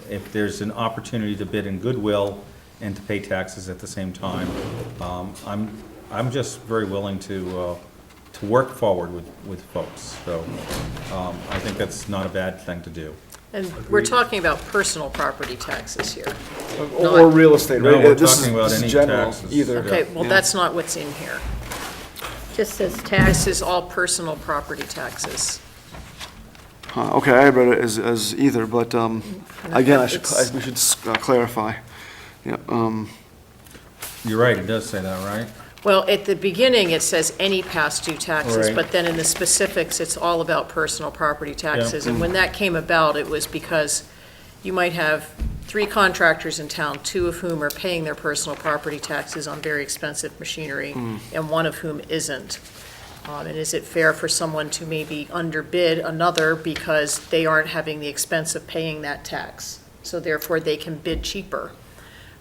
if there's an opportunity to bid in goodwill and to pay taxes at the same time. I'm just very willing to work forward with folks, so, I think that's not a bad thing to do. And we're talking about personal property taxes here. Or real estate, No, right? we're This talking is- about this is any general, taxes. Either. Okay, well, Yeah. that's not what's in here. Just says tax. This is all personal property taxes. Okay, I read it as either, but, again, It's- we should clarify. Yeah, You're right, it does say that, right? Well, at the beginning, it says any past due taxes, Right. but then in the specifics, it's all about personal property taxes. And when that came about, it was because you might have 3 contractors in town, 2 of whom are paying their personal property taxes on very expensive machinery, and 1 of whom isn't. And is it fair for someone to maybe underbid another because they aren't having the expense of paying that tax? So therefore, they can bid cheaper.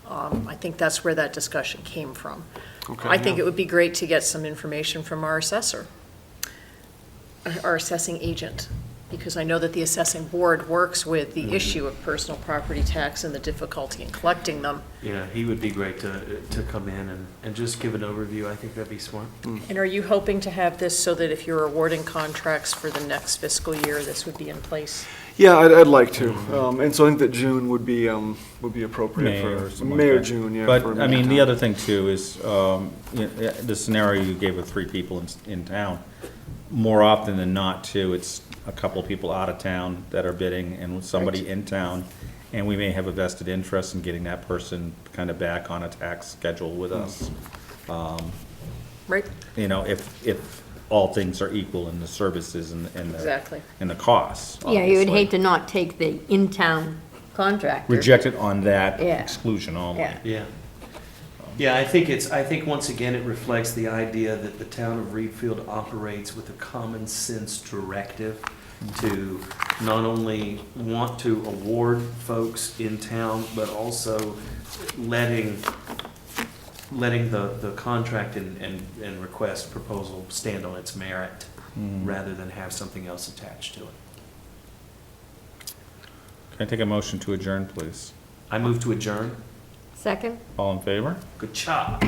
I think that's where that discussion came from. okay. I think yeah. it would be great to get some information from our assessor, our assessing agent, because I know that the assessing board works with the issue of personal property tax and the difficulty in collecting them. Yeah, he would be great to come in and just give an overview. I think that'd be smart. And are you hoping to have this so that if you're awarding contracts for the next fiscal year, this would be in place? Yeah, I'd like to, and so I think that June would be appropriate May or for, something May like or that. June, yeah. But, for I mean, the Midtown. other thing too is, the scenario you gave of 3 people in town, more often than not too, it's a couple of people out of town that are bidding and somebody in town, and we may have a vested interest in getting that person kind of back on a tax schedule with us. Right? You know, if all things are equal in the services and the. Exactly. And the costs. Yeah, you would obviously. hate to not take the in-town contractor. Reject it on that Yeah. exclusion only. Yeah. Yeah. Yeah, I think once again, it reflects the idea that the town of Reedfield operates with a common sense directive to not only want to award folks in town, but also letting the contract and request proposal stand on its merit rather than have something else attached to it. Can I take a motion to adjourn, please? I move to adjourn. Second? All in favor? Good job.